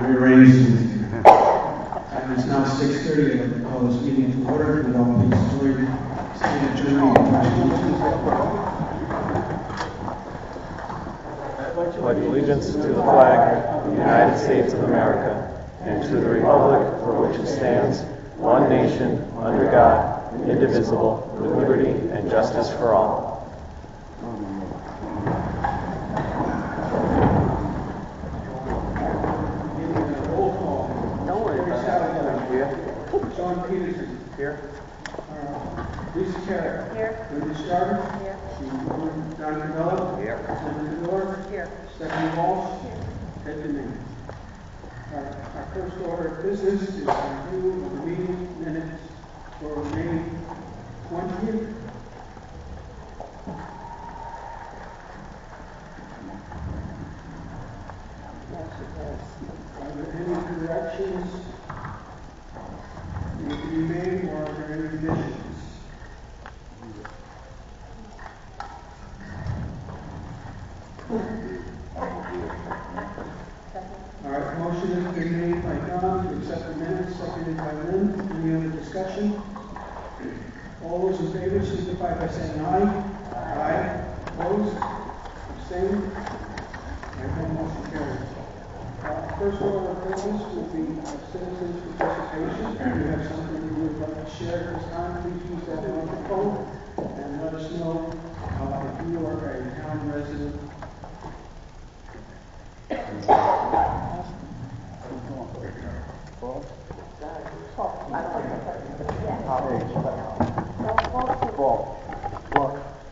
Rearranged. And it's now 6:30. I'd like to call this meeting to order. Would all please stand adjourned. Pledge allegiance to the flag of the United States of America and to the republic for which it stands, one nation, under God, indivisible, with liberty and justice for all. John Peterson. Here. Lisa Carey. Here. Linda Starter. Here. Don Cabello. Here. Senator Miller. Here. Stephanie Walsh. Here. Ted DeMay. Our first order of business is review of the meeting minutes for May 20th. Are there any corrections need to be made, or are there any additions? All right, motion has been made by Don to accept the minutes, seconded by Lynn. Any other discussion? All those in favor signify by saying aye. Aye. Opposed? Abstained? Motion carries. First order of business will be citizens' participation. If you have something you would like to share at this time, please use that microphone and let us know if you are a town resident.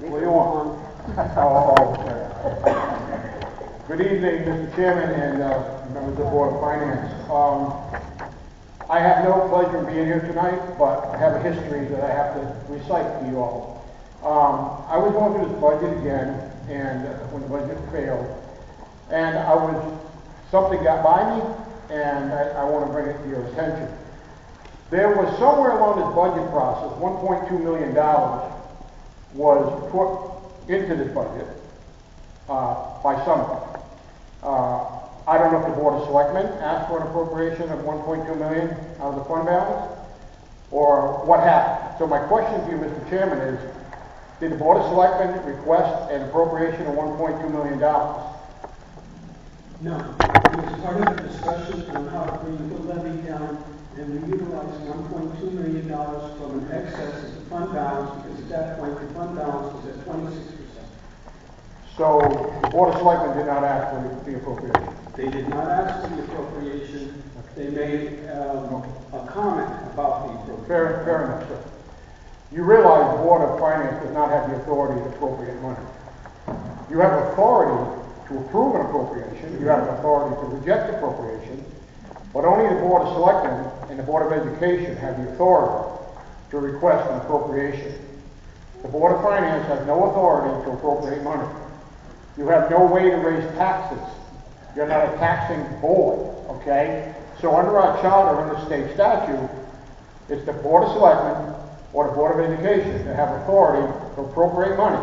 What do you want? Good evening, Mr. Chairman and members of the Board of Finance. I have no pleasure in being here tonight, but I have a history that I have to recite to you all. I was going through this budget again, and when the budget failed, and something got by me, and I want to bring it to your attention. There was somewhere along this budget process, $1.2 million was put into this budget by somebody. I don't know if the Board of Selectmen asked for an appropriation of $1.2 million out of the fund balance, or what happened. So my question to you, Mr. Chairman, is, did the Board of Selectmen request an appropriation of $1.2 million? No. It was part of the discussion on how to bring the levy down, and we utilized $1.2 million from an excess of the fund balance, because at that point the fund balance was at 26%. So the Board of Selectmen did not ask for the appropriation? They did not ask for the appropriation. They made a comment about the appropriation. Fair enough, sir. You realize the Board of Finance does not have the authority to appropriate money. You have authority to approve an appropriation. You have authority to reject appropriation. But only the Board of Selectmen and the Board of Education have the authority to request an appropriation. The Board of Finance has no authority to appropriate money. You have no way to raise taxes. You're not a taxing board, okay? So under our charter, under state statute, it's the Board of Selectmen or the Board of Education that have authority to appropriate money,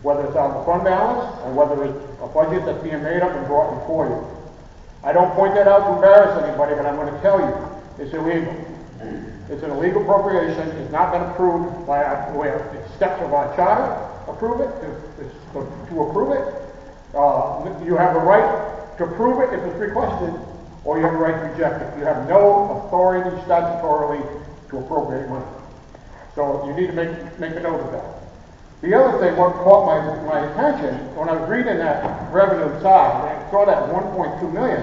whether it's out of the fund balance or whether it's a budget that's being made up and brought before you. I don't point that out to embarrass anybody, but I'm going to tell you, it's illegal. It's an illegal appropriation. It's not been approved by the way the steps of our charter approve it, to approve it. You have the right to approve it if it's requested, or you have the right to reject it. You have no authority statutorily to appropriate money. So you need to make a note of that. The other thing, what caught my attention, when I was reading that revenue side, and I saw that 1.2 million,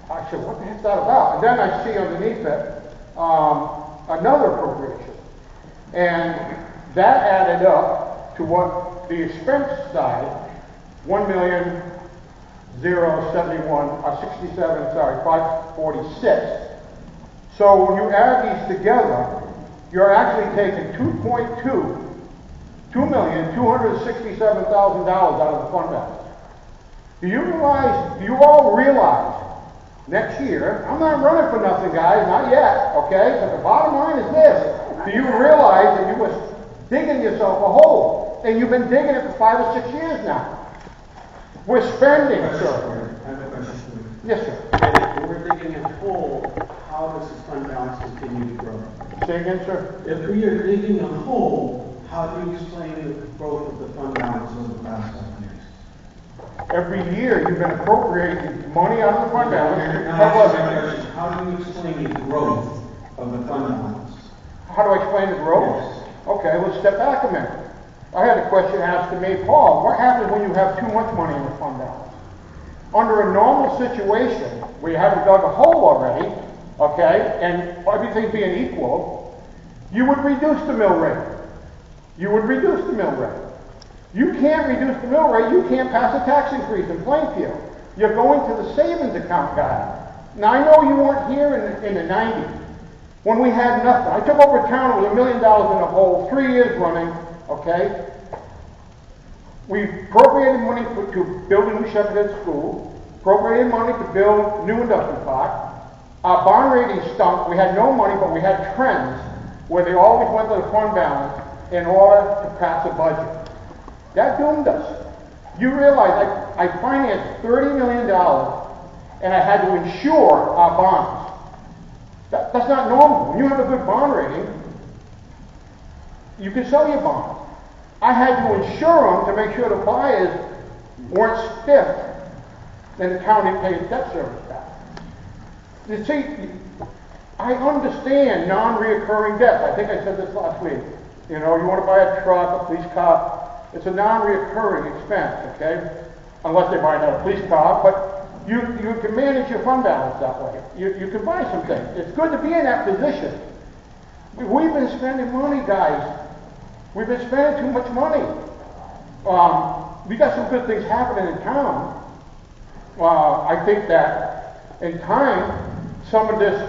I said, what the heck's that about? And then I see underneath it, another appropriation. And that added up to what the expense side, 546. So when you add these together, you're actually taking $2,267,000 out of the fund balance. Do you all realize next year, I'm not running for nothing, guys, not yet, okay? But the bottom line is this. Do you realize that you were digging yourself a hole? And you've been digging it for 5 or 6 years now. We're spending, sir. Yes, sir. And if we're digging a hole, how does this fund balance continue to grow? Say again, sir? If we are digging a hole, how do you explain the growth of the fund balance over the past 5 years? Every year, you've been appropriating money out of the fund balance. How do you explain the growth of the fund balance? How do I explain the growth? Yes. Okay, let's step back a minute. I had a question asked to me, Paul, what happens when you have too much money in the fund balance? Under a normal situation, where you haven't dug a hole already, okay, and everything being equal, you would reduce the mill rate. You would reduce the mill rate. You can't reduce the mill rate, you can't pass a tax increase in Plainfield. You're going to the savings account guy. Now, I know you weren't here in the 90s, when we had nothing. I took over a town, it was $1 million in the hole, 3 years running, okay? We appropriated money to build a new Shepherd School, appropriated money to build new industrial park. Our bond rating stunk. We had no money, but we had trends where they always went to the fund balance in order to pass a budget. That doomed us. You realize I financed $30 million and I had to insure our bonds. That's not normal. When you have a good bond rating, you can sell your bonds. I had to insure them to make sure the buyers weren't stiff, then the county pays debt service back. You see, I understand non-reoccurring debt. I think I said this last week. You know, you want to buy a truck, a police car, it's a non-reoccurring expense, okay? Unless they buy another police car, but you can manage your fund balance that way. You can buy some things. It's good to be in that position. We've been spending money, guys. We've been spending too much money. We got some good things happening in town. I think that in time, some of this,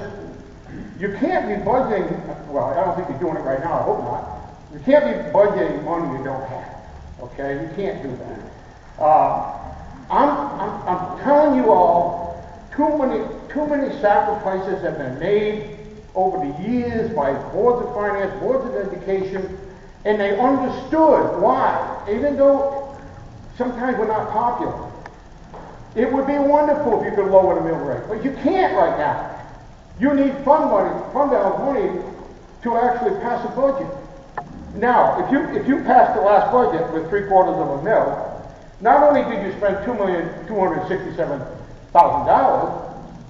you can't be budgeting, well, I don't think you're doing it right now, I hope not. You can't be budgeting money you don't have, okay? You can't do that. I'm telling you all, too many sacrifices have been made over the years by boards of finance, boards of education, and they understood why, even though sometimes we're not popular. It would be wonderful if you could lower the mill rate, but you can't right now. You need fund balance money to actually pass a budget. Now, if you pass the last budget with 3/4 of a mill, not only did you spend $2,267,000,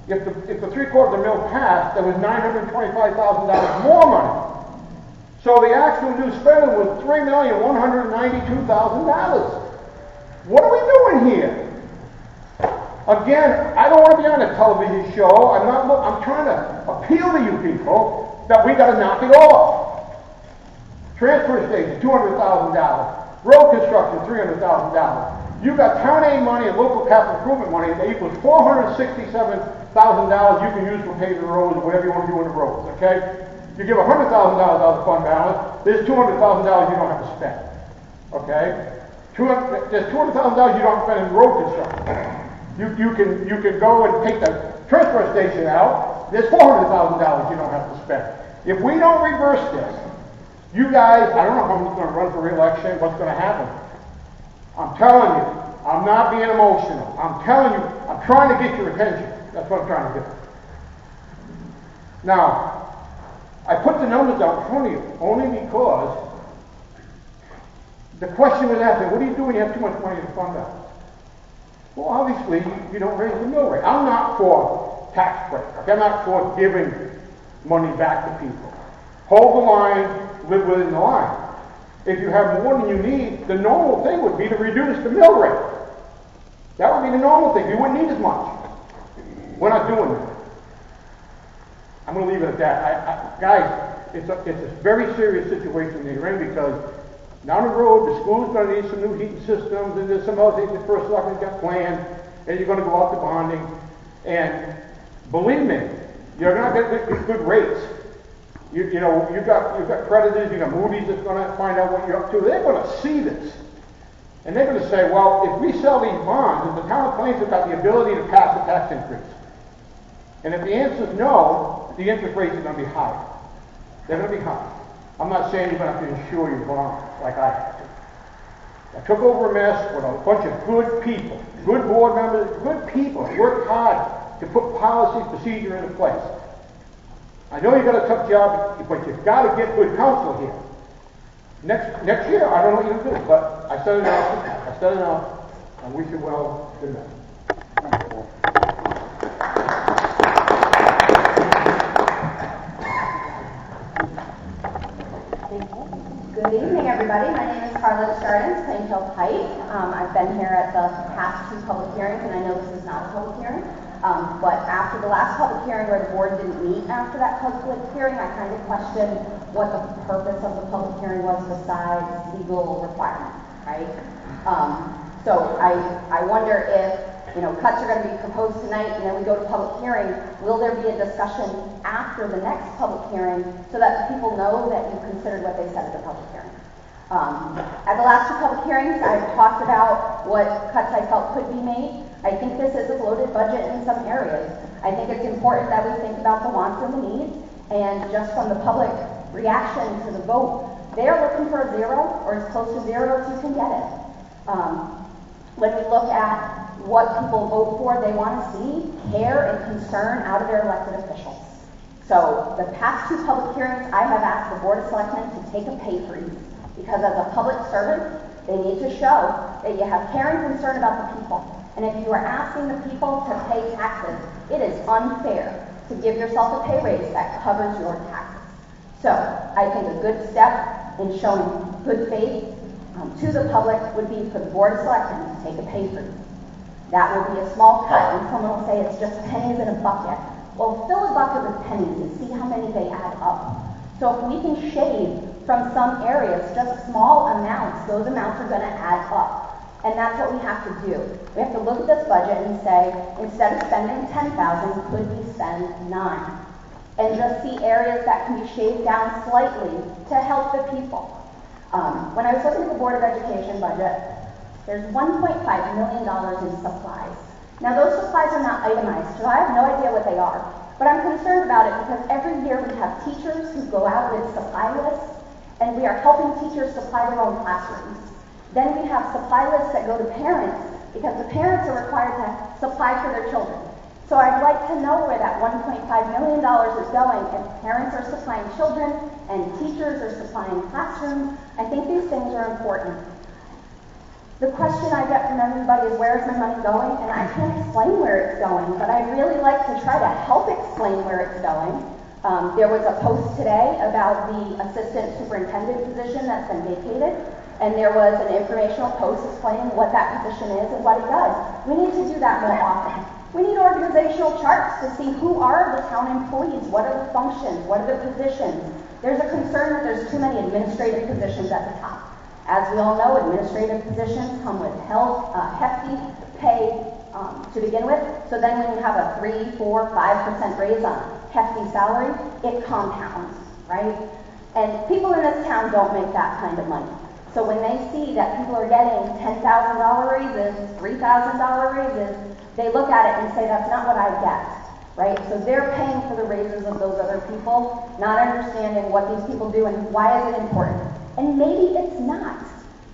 if the 3/4 of the mill passed, there was $925,000 more money. So the actual new spending was $3,192,000. What are we doing here? Again, I don't want to be on a television show. I'm trying to appeal to you people that we got to knock it off. Transfer station, $200,000. Road construction, $300,000. You got town aid money and local capital improvement money that equals $467,000 you can use for paving the roads or whatever you want to do in the roads, okay? You give $100,000 out of the fund balance, there's $200,000 you don't have to spend, okay? There's $200,000 you don't spend in road construction. You can go and take the transfer station out, there's $400,000 you don't have to spend. If we don't reverse this, you guys, I don't know if I'm going to run for re-election, what's going to happen. I'm telling you, I'm not being emotional. I'm telling you, I'm trying to get your attention. That's what I'm trying to do. Now, I put the numbers out in front of you only because the question was asked, what do you do when you have too much money in the fund balance? Well, obviously, you don't raise the mill rate. I'm not for tax break. Okay? I'm not for giving money back to people. Hold the line, live within the line. If you have more than you need, the normal thing would be to reduce the mill rate. That would be the normal thing. You wouldn't need as much. We're not doing that. I'm going to leave it at that. Guys, it's a very serious situation in Iran because down the road, the school's going to need some new heating systems, and there's some other things the first selectmen got planned, and you're going to go out to bonding. And believe me, you're not going to get good rates. You've got creditors, you've got Moody's that's going to find out what you're up to. They're going to see this. And they're going to say, well, if we sell these bonds, if the town of Plainfield got the ability to pass a tax increase, and if the answer is no, the interest rates are going to be high. They're going to be high. I'm not saying you're going to have to insure your bonds like I have to. I took over a mess with a bunch of good people, good board members, good people, work hard to put policy, procedure into place. I know you've got a tough job, but you've got to get good counsel here. Next year, I don't know what you're going to do, but I said enough, and wish you well. Good night. Good evening, everybody. My name is Carla Chardens, Plainfield Height. I've been here at the past 2 public hearings, and I know this is not a public hearing. But after the last public hearing where the board didn't meet after that public hearing, I kind of questioned what the purpose of the public hearing was besides legal requirement, right? So I wonder if, cuts are going to be proposed tonight and then we go to public hearing, will there be a discussion after the next public hearing so that people know that you considered what they said at the public hearing? At the last 2 public hearings, I talked about what cuts I felt could be made. I think this is a bloated budget in some areas. I think it's important that we think about the wants and the needs, and just from the public reaction to the vote, they're looking for a 0 or as close to 0 as you can get it. When we look at what people vote for, they want to see care and concern out of their elected officials. So the past 2 public hearings, I have asked the Board of Selectmen to take a pay freeze, because as a public servant, they need to show that you have care and concern about the people. And if you are asking the people to pay taxes, it is unfair to give yourself a pay raise that covers your taxes. So I think a good step in showing good faith to the public would be for the Board of Selectmen to take a pay freeze. That will be a small cut, and someone will say it's just pennies in a bucket. Well, fill a bucket with pennies and see how many they add up. So if we can shave from some areas just small amounts, those amounts are going to add up. And that's what we have to do. We have to look at this budget and say, instead of spending $10,000, could we spend $9,000? And just see areas that can be shaved down slightly to help the people. When I was looking at the Board of Education budget, there's $1.5 million in supplies. Now those supplies are not itemized, so I have no idea what they are. But I'm concerned about it because every year we have teachers who go out with supply lists, and we are helping teachers supply their own classrooms. Then we have supply lists that go to parents, because the parents are required to supply for their children. So I'd like to know where that $1.5 million is going if parents are supplying children and teachers are supplying classrooms. I think these things are important. The question I get from everybody is, where is my money going? And I can't explain where it's going, but I'd really like to try to help explain where it's going. There was a post today about the assistant superintendent position that's been vacated, and there was an informational post explaining what that position is and what it does. We need to do that more often. We need organizational charts to see who are the town employees, what are the functions, what are the positions. There's a concern that there's too many administrative positions at the top. As we all know, administrative positions come with hefty pay to begin with. So then when you have a 3, 4, 5% raise on hefty salary, it compounds, right? And people in this town don't make that kind of money. So when they see that people are getting $10,000 raises, $3,000 raises, they look at it and say, that's not what I get, right? So they're paying for the raises of those other people, not understanding what these people do and why is it important. And maybe it's not,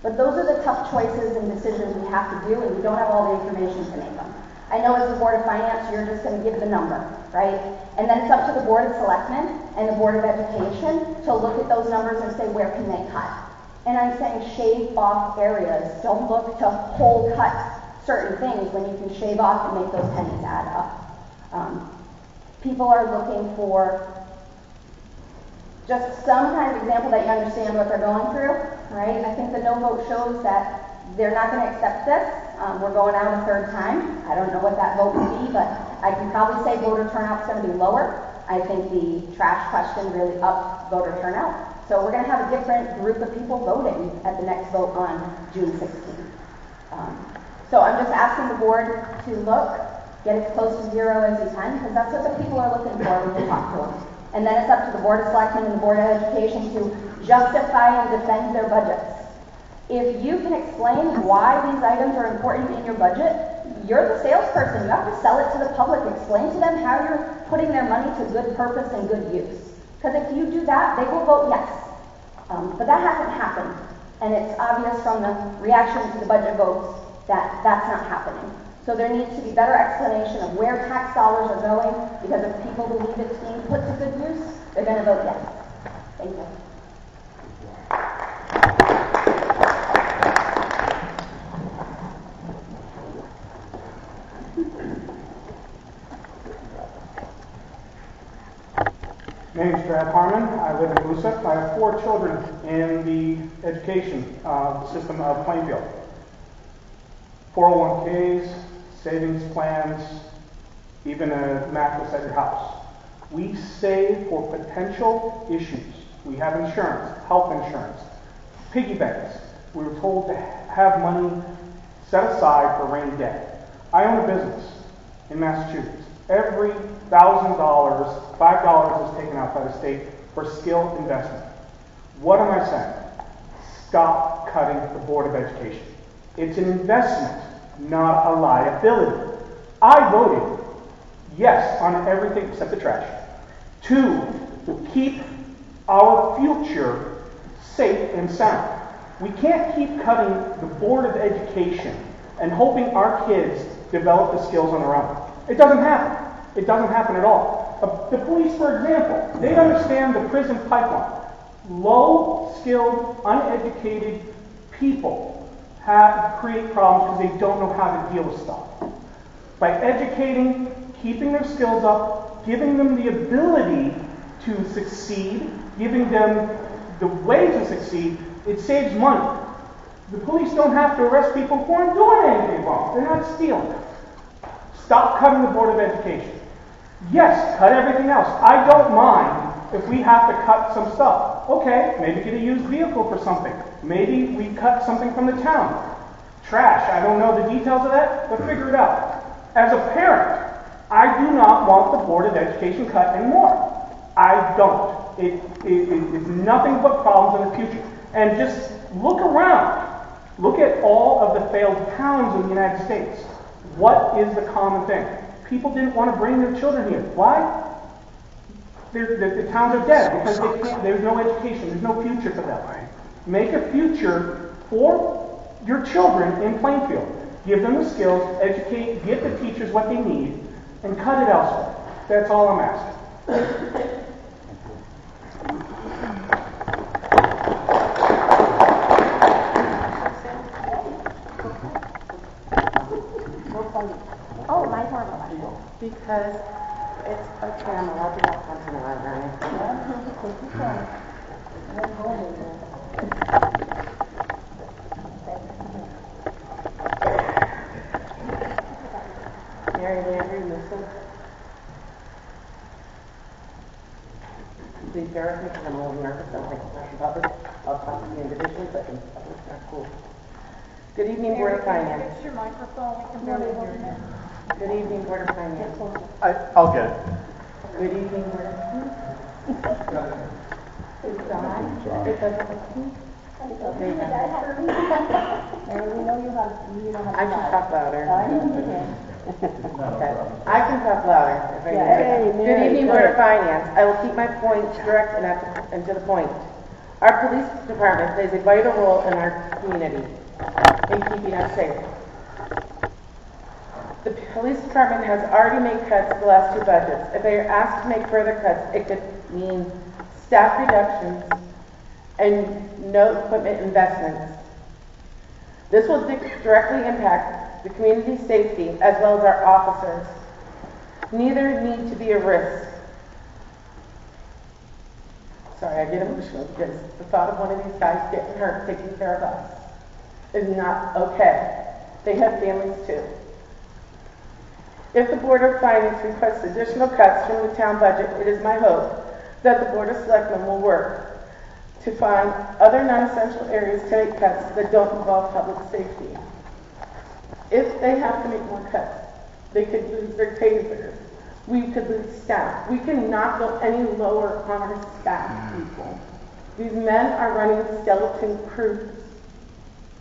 but those are the tough choices and decisions we have to do, and we don't have all the information to make them. I know as the Board of Finance, you're just going to give the number, right? And then it's up to the Board of Selectmen and the Board of Education to look at those numbers and say, where can they cut? And I'm saying shave off areas. Don't look to whole cut certain things when you can shave off and make those pennies add up. People are looking for just some kind of example that you understand what they're going through, right? I think the no vote shows that they're not going to accept this. We're going out a 3rd time. I don't know what that vote would be, but I can probably say voter turnout's going to be lower. I think the trash question really upped voter turnout. So we're going to have a different group of people voting at the next vote on June 16th. So I'm just asking the board to look, get as close to 0 as you can, because that's what the people are looking for when you talk to them. And then it's up to the Board of Selectmen and the Board of Education to justify and defend their budgets. If you can explain why these items are important in your budget, you're the salesperson. You have to sell it to the public. Explain to them how you're putting their money to good purpose and good use. Because if you do that, they will vote yes. But that hasn't happened. And it's obvious from the reaction to the budget votes that that's not happening. So there needs to be better explanation of where tax dollars are going, because if people believe it's being put to good use, they're going to vote yes. Thank you. My name is Brad Harmon. I live in Boosep. I have 4 children in the education system of Plainfield. 401ks, savings plans, even a mattress at your house. We save for potential issues. We have insurance, health insurance, piggy banks. We were told to have money set aside for a rainy day. I own a business in Massachusetts. Every $1,000, $5 is taken out by the state for skill investment. What am I saying? Stop cutting the Board of Education. It's an investment, not a liability. I voted yes on everything except the trash. To keep our future safe and sound. We can't keep cutting the Board of Education and hoping our kids develop the skills on their own. It doesn't happen. It doesn't happen at all. The police, for example, they understand the prison pipeline. Low-skilled, uneducated people create problems because they don't know how to deal with stuff. By educating, keeping their skills up, giving them the ability to succeed, giving them the way to succeed, it saves money. The police don't have to arrest people who aren't doing anything wrong. They're not stealing. Stop cutting the Board of Education. Yes, cut everything else. I don't mind if we have to cut some stuff. Okay, maybe get a used vehicle for something. Maybe we cut something from the town. Trash, I don't know the details of that, but figure it out. As a parent, I do not want the Board of Education cut anymore. I don't. It is nothing but problems in the future. And just look around. Look at all of the failed towns in the United States. What is the common thing? People didn't want to bring their children here. Why? The towns are dead because there's no education. There's no future for them. Make a future for your children in Plainfield. Give them the skills, educate, give the teachers what they need, and cut it elsewhere. That's all I'm asking. Oh, my turn. Because it's okay, I'm allowed to walk onto the line, right? Mary Landry, listen. Please bear with me because I'm a little nervous. I'm like, in public. I'll talk to you individually, but in public, it's not cool. Good evening, Board of Finance. Fix your microphone, we can barely hear you. Good evening, Board of Finance. I'll get it. Good evening, Board of Finance. It's Dawn. It doesn't look me. We know you have. I can talk louder. I know you can. Okay. I can talk louder if I need to. Good evening, Board of Finance. I will keep my points direct and to the point. Our police department plays a vital role in our community in keeping us safe. The police department has already made cuts the last 2 budgets. If they are asked to make further cuts, it could mean staff reductions and no equipment investments. This will directly impact the community safety as well as our officers. Neither need to be a risk. Sorry, I get emotional because the thought of one of these guys getting hurt taking care of us is not okay. They have families too. If the Board of Finance requests additional cuts from the town budget, it is my hope that the Board of Selectmen will work to find other non-essential areas to make cuts that don't involve public safety. If they have to make more cuts, they could lose their tasers. We could lose staff. We cannot go any lower on our staff, people. These men are running skeleton crews.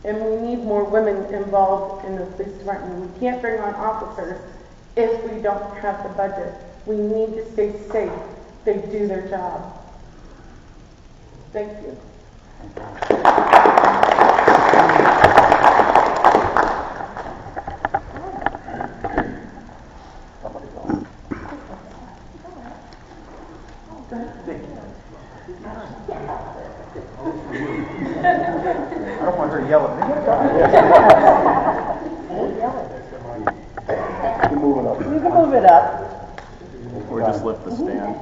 And we need more women involved in the police department. We can't bring on officers if we don't have the budget. We need to stay safe. They do their job. Thank you. You can move it up. Or just lift the stand.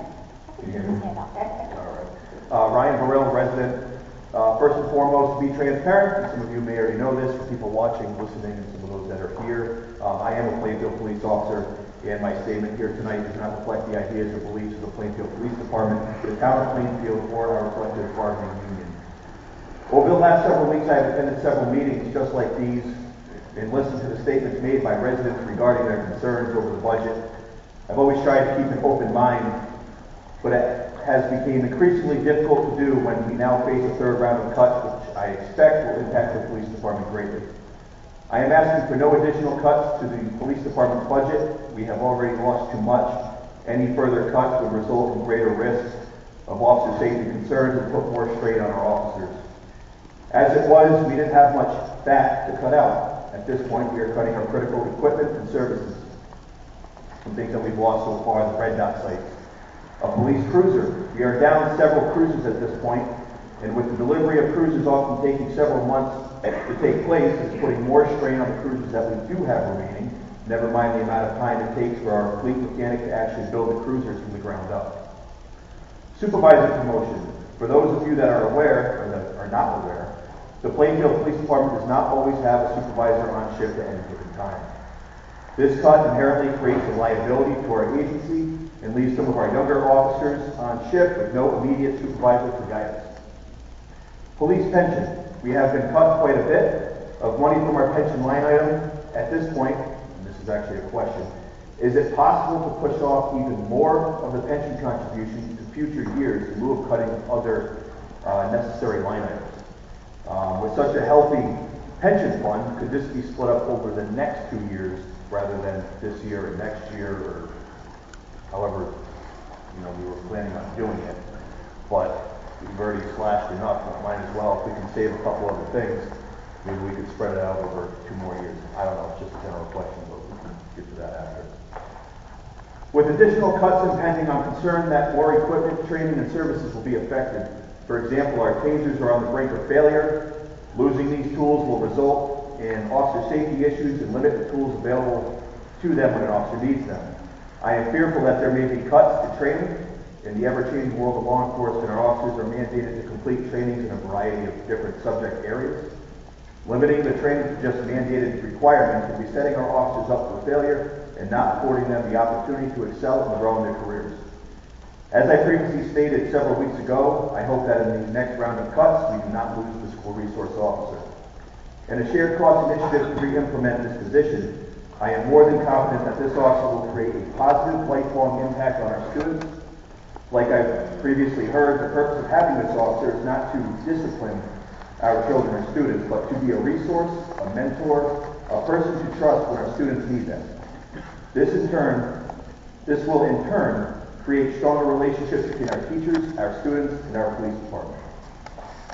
Ryan Burrell, resident. First and foremost, to be transparent, and some of you may already know this, for people watching, listening, and some of those that are here, I am a Plainfield police officer, and my statement here tonight does not reflect the ideas or beliefs of the Plainfield Police Department, the town of Plainfield, or our collective bargaining union. Over the last several weeks, I have attended several meetings just like these, and listened to the statements made by residents regarding their concerns over the budget. I've always tried to keep an open mind, but it has become increasingly difficult to do when we now face a third round of cuts, which I expect will impact the police department greatly. I am asking for no additional cuts to the police department's budget. We have already lost too much. Any further cuts would result in greater risks of officer safety concerns and put more strain on our officers. As it was, we didn't have much fat to cut out. At this point, we are cutting our critical equipment and services. Some things that we've lost so far, the red dot sites. A police cruiser. We are down several cruisers at this point, and with the delivery of cruisers often taking several months to take place, it's putting more strain on the cruisers that we do have remaining, never mind the amount of time it takes for our fleet mechanic to actually build the cruisers from the ground up. Supervisor promotion. For those of you that are aware, or that are not aware, the Plainfield Police Department does not always have a supervisor on shift at any given time. This cut inherently creates a liability to our agency and leaves some of our younger officers on shift with no immediate supervisor for guidance. Police pension. We have been cut quite a bit of money from our pension line item. At this point, and this is actually a question, is it possible to push off even more of the pension contributions to future years in lieu of cutting other necessary line items? With such a healthy pension fund, could this be split up over the next 2 years rather than this year and next year, or however, we were planning on doing it? But we've already slashed enough, but might as well, if we can save a couple other things, maybe we could spread it out over 2 more years. I don't know, it's just a general question, but we can get to that after. With additional cuts impending, I'm concerned that more equipment, training, and services will be affected. For example, our tasers are on the brink of failure. Losing these tools will result in officer safety issues and limit the tools available to them when an officer needs them. I am fearful that there may be cuts to training. In the ever-changing world of law enforcement, our officers are mandated to complete trainings in a variety of different subject areas. Limiting the training to just mandated requirements will be setting our officers up for failure and not affording them the opportunity to excel and grow in their careers. As I previously stated several weeks ago, I hope that in the next round of cuts, we do not lose the school resource officer. In a shared cost initiative to re-implement this position, I am more than confident that this officer will create a positive, lifelong impact on our students. Like I've previously heard, the purpose of having this officer is not to discipline our children or students, but to be a resource, a mentor, a person to trust when our students need them. This will in turn create stronger relationships between our teachers, our students, and our police department.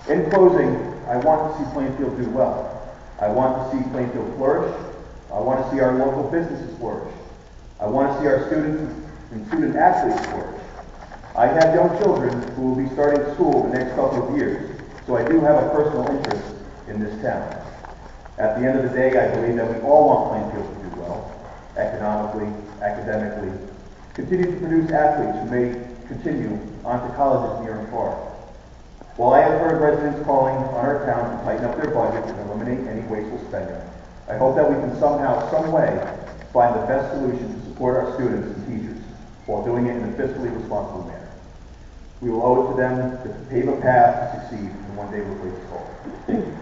In closing, I want to see Plainfield do well. I want to see Plainfield flourish. I want to see our local businesses flourish. I want to see our students and student athletes flourish. I have young children who will be starting school the next couple of years, so I do have a personal interest in this town. At the end of the day, I believe that we all want Plainfield to do well, economically, academically, continue to produce athletes who may continue on to colleges near and far. While I have heard residents calling on our town to tighten up their budgets and eliminate any wasteful spending, I hope that we can somehow, some way, find the best solution to support our students and teachers while doing it in a fiscally responsible manner. We will owe it to them to pave a path to succeed and one day replace us all. Thank you.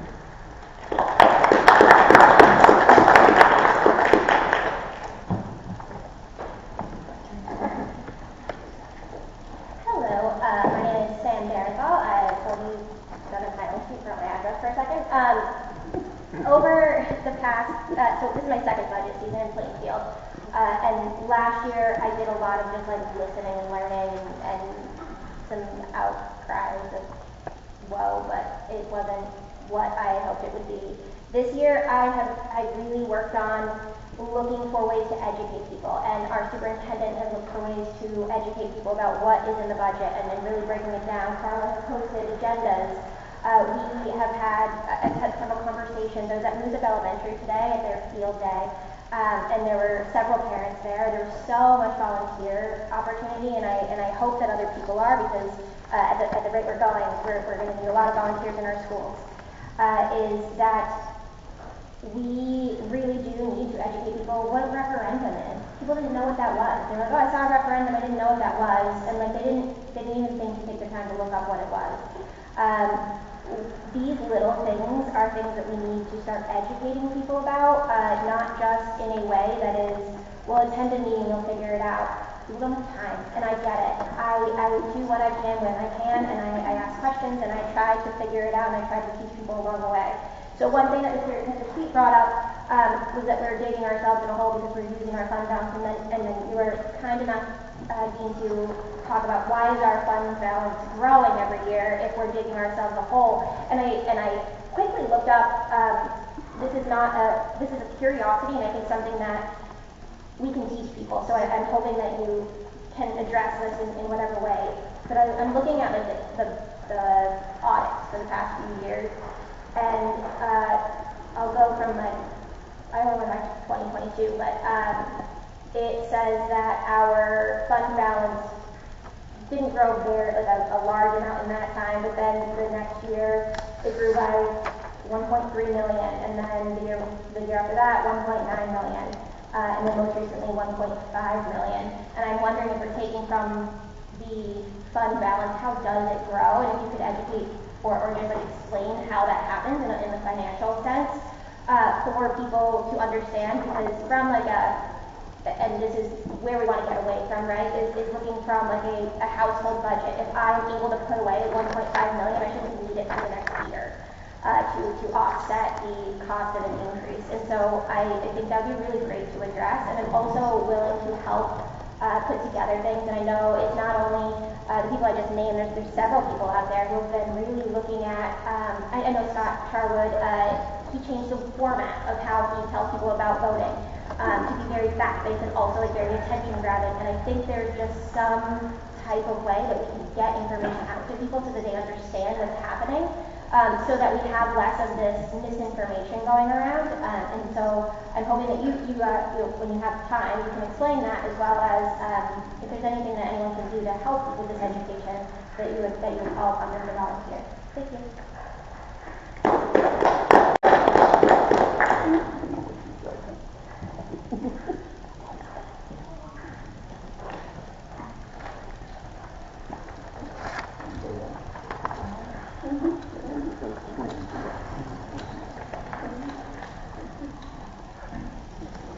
Hello, my name is Sam Darenthal. I will go to my own street for my address for a second. Over the past, so this is my second budget season in Plainfield, and last year I did a lot of just like listening and learning and some outcries of whoa, but it wasn't what I had hoped it would be. This year I really worked on looking for ways to educate people, and our superintendent has looked for ways to educate people about what is in the budget and then really breaking it down. Carla has posted agendas We have had, I've had several conversations. I was at Music Elementary today at their field day, and there were several parents there. There was so much volunteer opportunity, and I hope that other people are, because at the rate we're going, we're going to need a lot of volunteers in our schools. Is that we really do need to educate people what a referendum is. People didn't know what that was. They were like, oh, I saw a referendum, I didn't know what that was, and like they didn't even think to take the time to look up what it was. These little things are things that we need to start educating people about, not just in a way that is, well, attend a meeting, you'll figure it out. People don't have time, and I get it. I do what I can when I can, and I ask questions, and I try to figure it out, and I try to teach people along the way. So one thing that Mr. Sweet brought up was that we're digging ourselves in a hole because we're using our fund balance, and then you were kind enough, Dean, to talk about why is our fund balance growing every year if we're digging ourselves a hole. And I quickly looked up. This is a curiosity, and I think something that we can teach people. So I'm hoping that you can address this in whatever way. But I'm looking at like the audits for the past few years. And I'll go from I only went back to 2022, but it says that our fund balance didn't grow very, like a large amount in that time, but then the next year it grew by 1.3 million, and then the year after that, 1.9 million, and then most recently 1.5 million. And I'm wondering if we're taking from the fund balance, how does it grow? And if you could educate or just like explain how that happens in the financial sense for people to understand, because from like and this is where we want to get away from, right, is looking from like a household budget. If I'm able to put away 1.5 million, I shouldn't need it for the next year to offset the cost of an increase. And so I think that would be really great to address, and I'm also willing to help put together things. And I know it's not only the people I just named, there's several people out there who have been really looking at, I know Scott Charwood, he changed the format of how he tells people about voting to be very fact-based and also like very attention-grabbing. And I think there's just some type of way that we can get information out to people so that they understand what's happening, so that we have less of this misinformation going around. And so I'm hoping that you when you have time, you can explain that, as well as if there's anything that anyone can do to help with this education that you would all under the volunteer. Thank you.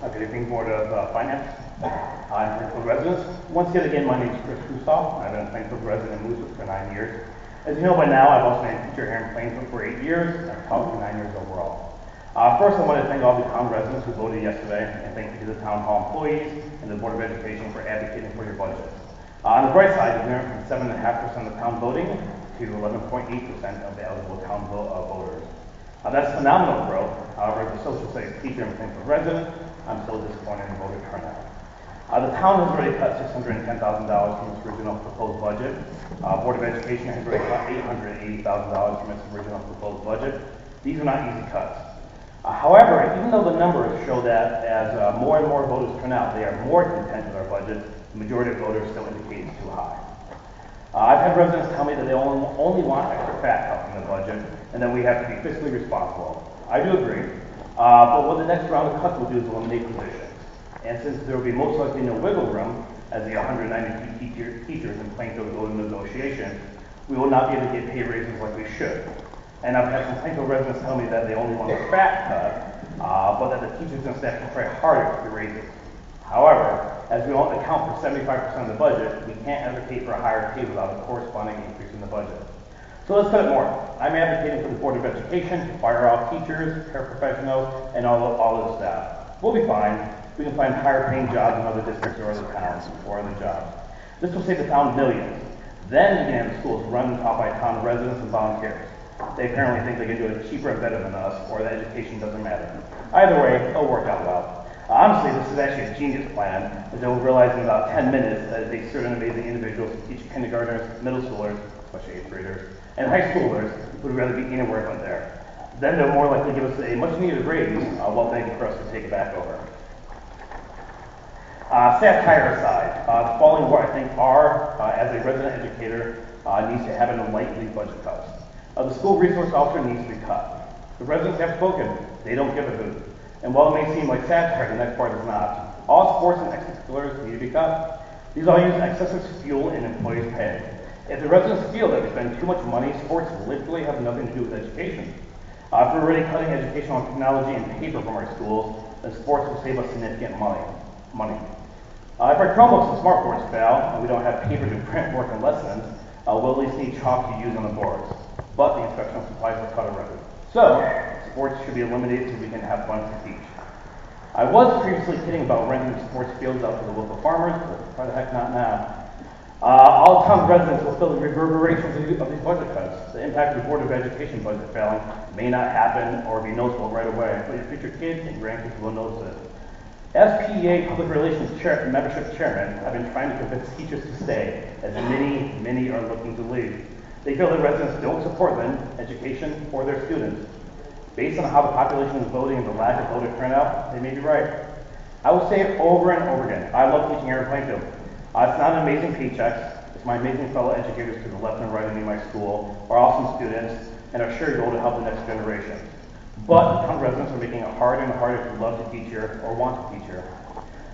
Good evening, Board of Finance and Plainfield residents. Once again, my name is Chris Kustoff. I've been a Plainfield resident in Moosewood for 9 years. As you know by now, I've also been a teacher here in Plainfield for 8 years, and I've taught for 9 years overall. First, I want to thank all the town residents who voted yesterday, and thank you to the town hall employees and the Board of Education for advocating for your budget. On the bright side, we went from 7.5% of town voting to 11.8% of the eligible town voters. That's phenomenal growth. However, as a social studies teacher and Plainfield resident, I'm still disappointed in voter turnout. The town has already cut $610,000 from its original proposed budget. Board of Education has already cut $880,000 from its original proposed budget. These are not easy cuts. However, even though the numbers show that as more and more voters turn out, they are more content with our budget, the majority of voters still indicate it's too high. I've had residents tell me that they only want extra fat cuts in the budget, and that we have to be fiscally responsible. I do agree. But what the next round of cuts will do is eliminate positions. And since there will be most likely no wiggle room, as the 192 teachers in Plainfield go into negotiation, we will not be able to get pay raises like we should. And I've had some Plainfield residents tell me that they only want a fat cut, but that the teachers and staff can try harder for the raises. However, as we don't account for 75% of the budget, we can't advocate for a higher pay without a corresponding increase in the budget. So let's cut it more. I'm advocating for the Board of Education to fire off teachers, paraprofessionals, and all the staff. We'll be fine. We can find higher paying jobs in other districts or other towns or other jobs. This will save the town millions. Then we can have the schools run taught by town residents and volunteers. They apparently think they can do it cheaper and better than us, or that education doesn't matter. Either way, it'll work out well. Honestly, this is actually a genius plan, as you'll realize in about 10 minutes that it takes certain amazing individuals to teach kindergartners, middle schoolers, especially 8th graders, and high schoolers who would rather be anywhere but there. Then they'll more likely give us a much needed raise while begging for us to take it back over. Satire aside, the following what I think are, as a resident educator, needs to have an enlightening budget cuts. The school resource officer needs to be cut. The residents have spoken, they don't give a hoot. And while it may seem like satire, the next part is not. All sports and extracurriculars need to be cut. These all use excessive fuel and employees' pay. If the residents feel that we spend too much money, sports literally have nothing to do with education. If we're already cutting educational technology and paper from our schools, then sports will save us significant money. If our Chromebooks and smartboards fail, and we don't have paper to print work and lessons, we'll at least need chalk to use on the boards. But the instructional supplies are cut already. So, sports should be eliminated so we can have fun to teach. I was previously kidding about renting sports fields out to the local farmers, but why the heck not now? All town residents will feel the reverberations of these budget cuts. The impact of the Board of Education budget failing may not happen or be noticeable right away, but your future kids and grandkids will notice it. As PEA Public Relations Membership Chairman, I've been trying to convince teachers to stay, as many are looking to leave. They feel that residents don't support them, education, or their students. Based on how the population is voting and the lack of voter turnout, they may be right. I will say it over and over again. I love teaching here in Plainfield. It's not amazing paychecks. It's my amazing fellow educators to the left and right of me in my school, are awesome students, and are sure goal to help the next generation. But town residents are making it harder and harder to love to teach here or want to teach here.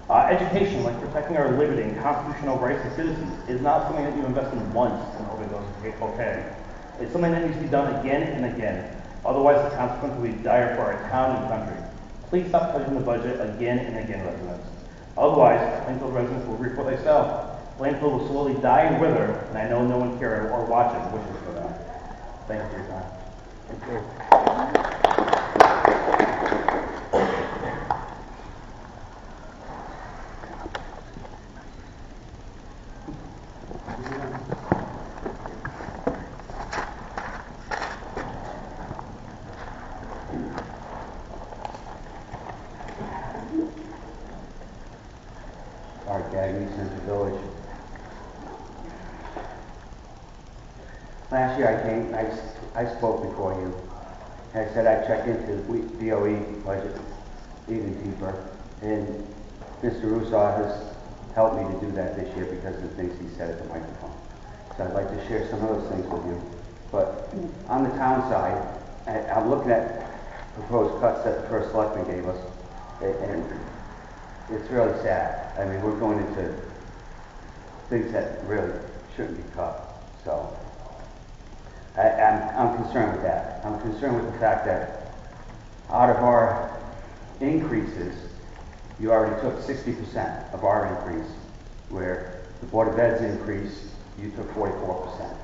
Education, like protecting our liberty and constitutional rights as citizens, is not something that you invest in once and hope it goes okay. It's something that needs to be done again and again. Otherwise, the consequences will be dire for our town and country. Please stop cutting the budget again and again, residents. Otherwise, Plainfield residents will reap what they sow. Plainfield will slowly die and wither, and I know no one here or watching wishes for that. Thank you for your time. Thank you. Last year I spoke before you. I said I'd check into the DOE budget even deeper, and Mr. Russo has helped me to do that this year because of the things he said at the microphone. So I'd like to share some of those things with you. But on the town side, I'm looking at proposed cuts that the first selectman gave us, and it's really sad. I mean, we're going into things that really shouldn't be cut. So I'm concerned with that. I'm concerned with the fact that out of our increases, you already took 60% of our increase, where the Board of Ed's increase, you took 44%.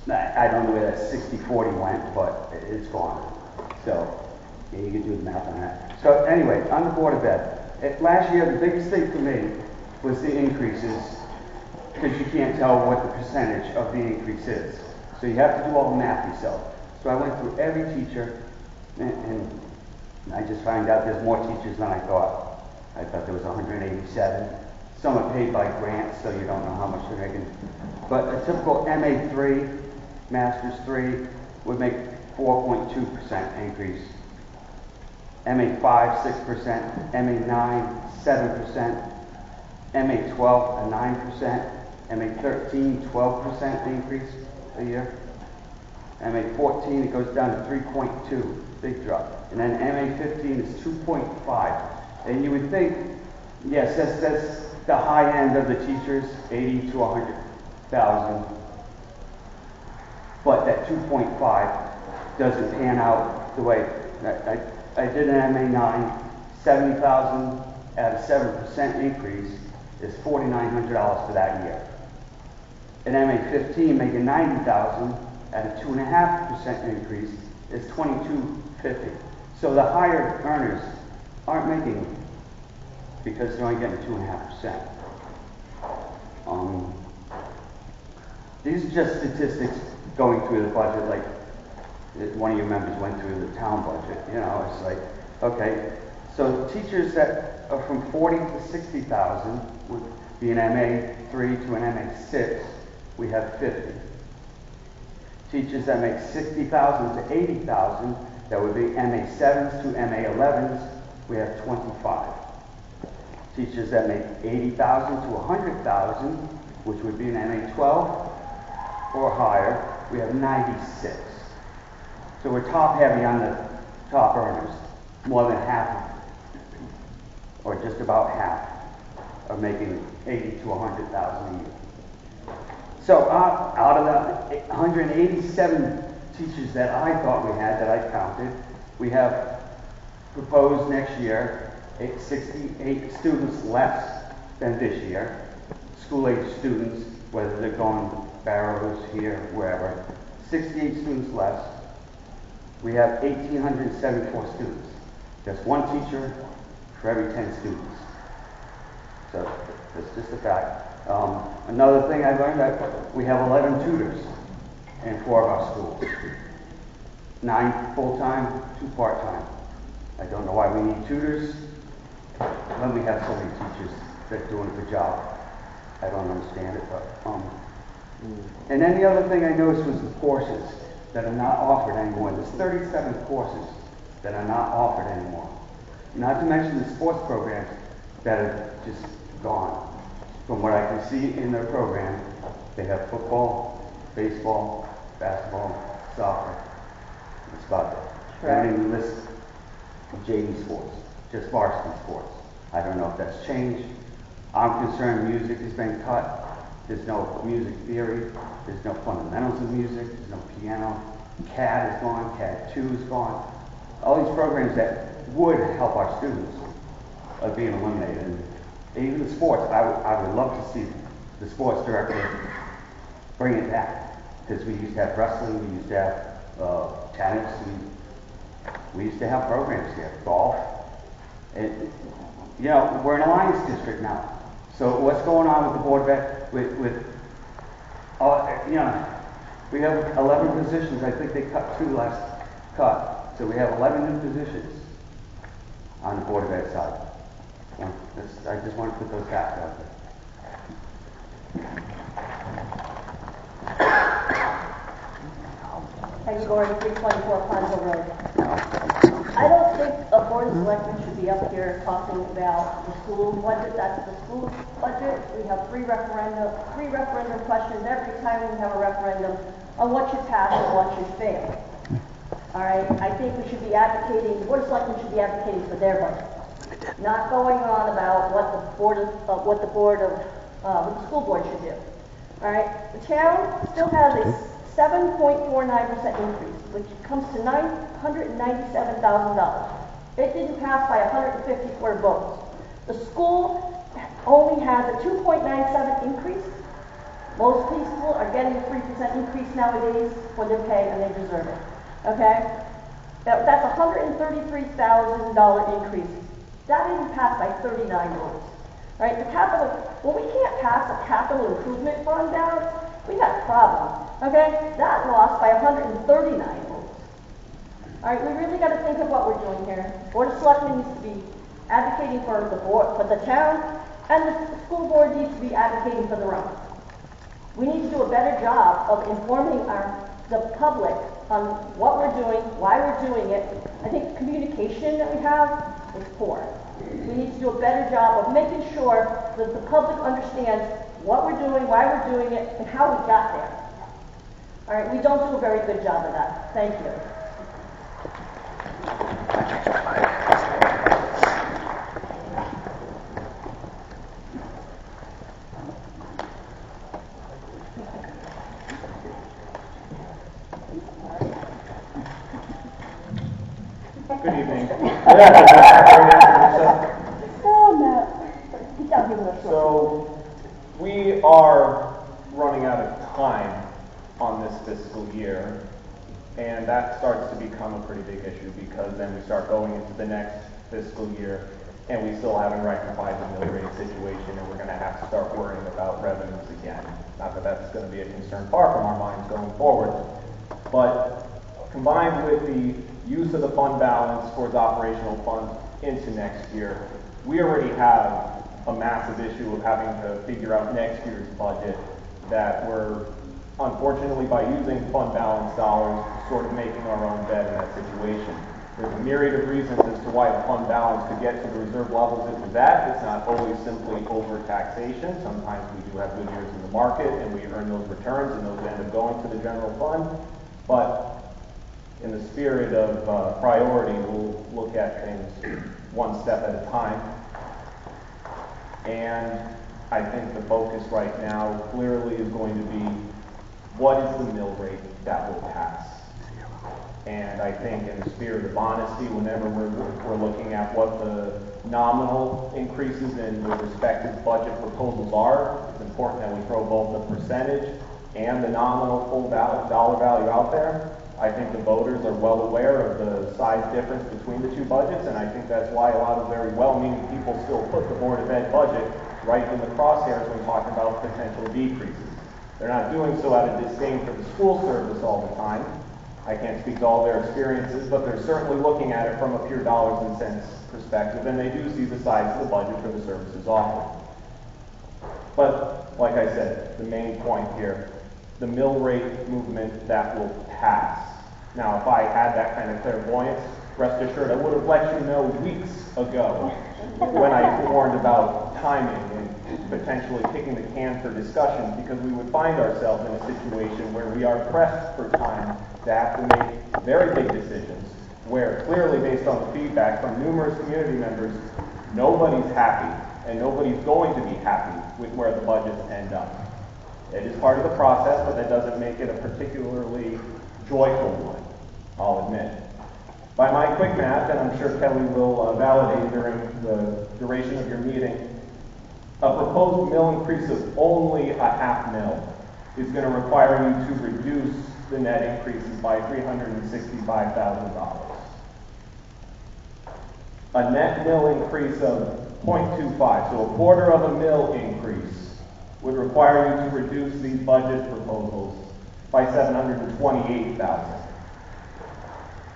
I don't know where that 60-40 went, but it's gone. So yeah, you can do the math on that. So anyway, on the Board of Ed, last year the biggest thing for me was the increases, because you can't tell what the percentage of the increase is. So you have to do all the math yourself. So I went through every teacher, and I just found out there's more teachers than I thought. I thought there was 187. Some are paid by grants, so you don't know how much they're making. But a typical MA3, Master's 3, would make 4.2% increase. MA5, 6%, MA9, 7%, MA12, a 9%, MA13, 12% increase a year. MA14, it goes down to 3.2, big drop. And then MA15 is 2.5. And you would think, yes, that's the high end of the teachers, 80 to 100,000. But that 2.5 doesn't pan out the way I did an MA9, 70,000 at a 7% increase is $4,900 for that year. An MA15 making 90,000 at a 2.5% increase is $2,250. So the higher earners aren't making it because they're only getting 2.5%. These are just statistics going through the budget, like one of your members went through the town budget. You know, it's like, okay, So teachers that are from 40 to 60,000 would be an MA3 to an MA6, we have 50. Teachers that make 60,000 to 80,000, that would be MA7s to MA11s, we have 25. Teachers that make 80,000 to 100,000, which would be an MA12 or higher, we have 96. So we're top heavy on the top earners. More than half, or just about half, are making 80 to 100,000 a year. So out of the 187 teachers that I thought we had, that I counted, we have proposed next year 68 students less than this year. School-age students, whether they're going Barrows here, wherever, 68 students less. We have 1,874 students. Just one teacher for every 10 students. So that's just a fact. Another thing I learned, that we have 11 tutors in 4 of our schools. 9 full-time, 2 part-time. I don't know why we need tutors when we have so many teachers that are doing a good job. I don't understand it, but and then the other thing I noticed was the courses that are not offered anymore. There's 37 courses that are not offered anymore. Not to mention the sports programs that are just gone. From what I can see in their program, they have football, baseball, basketball, soccer. That's about it. They don't even list JV sports, just varsity sports. I don't know if that's changed. I'm concerned music has been cut. There's no music theory. There's no fundamentals of music. There's no piano. CAD is gone. CAD 2 is gone. All these programs that would help our students are being eliminated. And even the sports, I would love to see the sports director bring it back. Because we used to have wrestling, we used to have tennis, we used to have programs here, golf. And, you know, we're an alliance district now. So what's going on with the Board of Ed, you know, we have 11 positions. I think they cut 2 last cut. So we have 11 new positions on the Board of Ed side. I just want to put those facts out there. Peggy Gordon, 324 Ponzo Road. I don't think a board of selectmen should be up here talking about the school budget. That's the school budget. We have three referendum questions every time we have a referendum on what should pass and what should fail. All right. I think we should be advocating. The board of selectmen should be advocating for their budget, not going on about what the school board should do. All right. The town still has a 7.49% increase, which comes to $997,000. It didn't pass by 154 votes. The school only has a 2.97 increase. Most people are getting a 3% increase nowadays for their pay, and they deserve it. Okay? That's a $133,000 increase. That didn't pass by 39 votes. Right? The capital, well, we can't pass a capital improvement fund balance. We got problems. Okay? That lost by 139 votes. All right, we really got to think of what we're doing here. Board of Selectmen needs to be advocating for the board, for the town, and the school board needs to be advocating for the own. We need to do a better job of informing the public on what we're doing, why we're doing it. I think the communication that we have is poor. We need to do a better job of making sure that the public understands what we're doing, why we're doing it, and how we got there. All right, we don't do a very good job of that. Thank you. Good evening. So we are running out of time on this fiscal year, and that starts to become a pretty big issue because then we start going into the next fiscal year and we still haven't rectified the mill rate situation, and we're going to have to start worrying about revenues again. Not that that's going to be a concern far from our minds going forward, but combined with the use of the fund balance towards operational funds, into next year, we already have a massive issue of having to figure out next year's budget that we're, unfortunately, by using fund balance dollars, sort of making our own bed in that situation. There's a myriad of reasons as to why the fund balance could get to the reserve levels it was at. It's not always simply over-taxation. Sometimes we do have good years in the market and we earn those returns and those end up going to the general fund. But in the spirit of priority, we'll look at things one step at a time. And I think the focus right now clearly is going to be what is the mill rate that will pass. And I think in the spirit of honesty, whenever we're looking at what the nominal increases in the respective budget proposals are, it's important that we throw both the percentage and the nominal full dollar value out there. I think the voters are well aware of the size difference between the two budgets, and I think that's why a lot of very well-meaning people still put the Board of Ed budget right in the crosshairs when talking about potential decreases. They're not doing so out of disdain for the school service all the time. I can't speak to all their experiences, but they're certainly looking at it from a pure dollars and cents perspective, and they do see the size of the budget for the services offered. But, like I said, the main point here, the mill rate movement that will pass. Now, if I had that kind of clairvoyance, rest assured I would have let you know weeks ago when I warned about timing and potentially kicking the can for discussion, because we would find ourselves in a situation where we are pressed for time to have to make very big decisions, where clearly based on the feedback from numerous community members, nobody's happy and nobody's going to be happy with where the budgets end up. It is part of the process, but that doesn't make it a particularly joyful one, I'll admit. By my quick math, and I'm sure Kelly will validate during the duration of your meeting, a proposed mill increase of only a half mil is going to require you to reduce the net increases by $365,000. A net mill increase of 0.25, so a quarter of a mill increase, would require you to reduce these budget proposals by $728,000.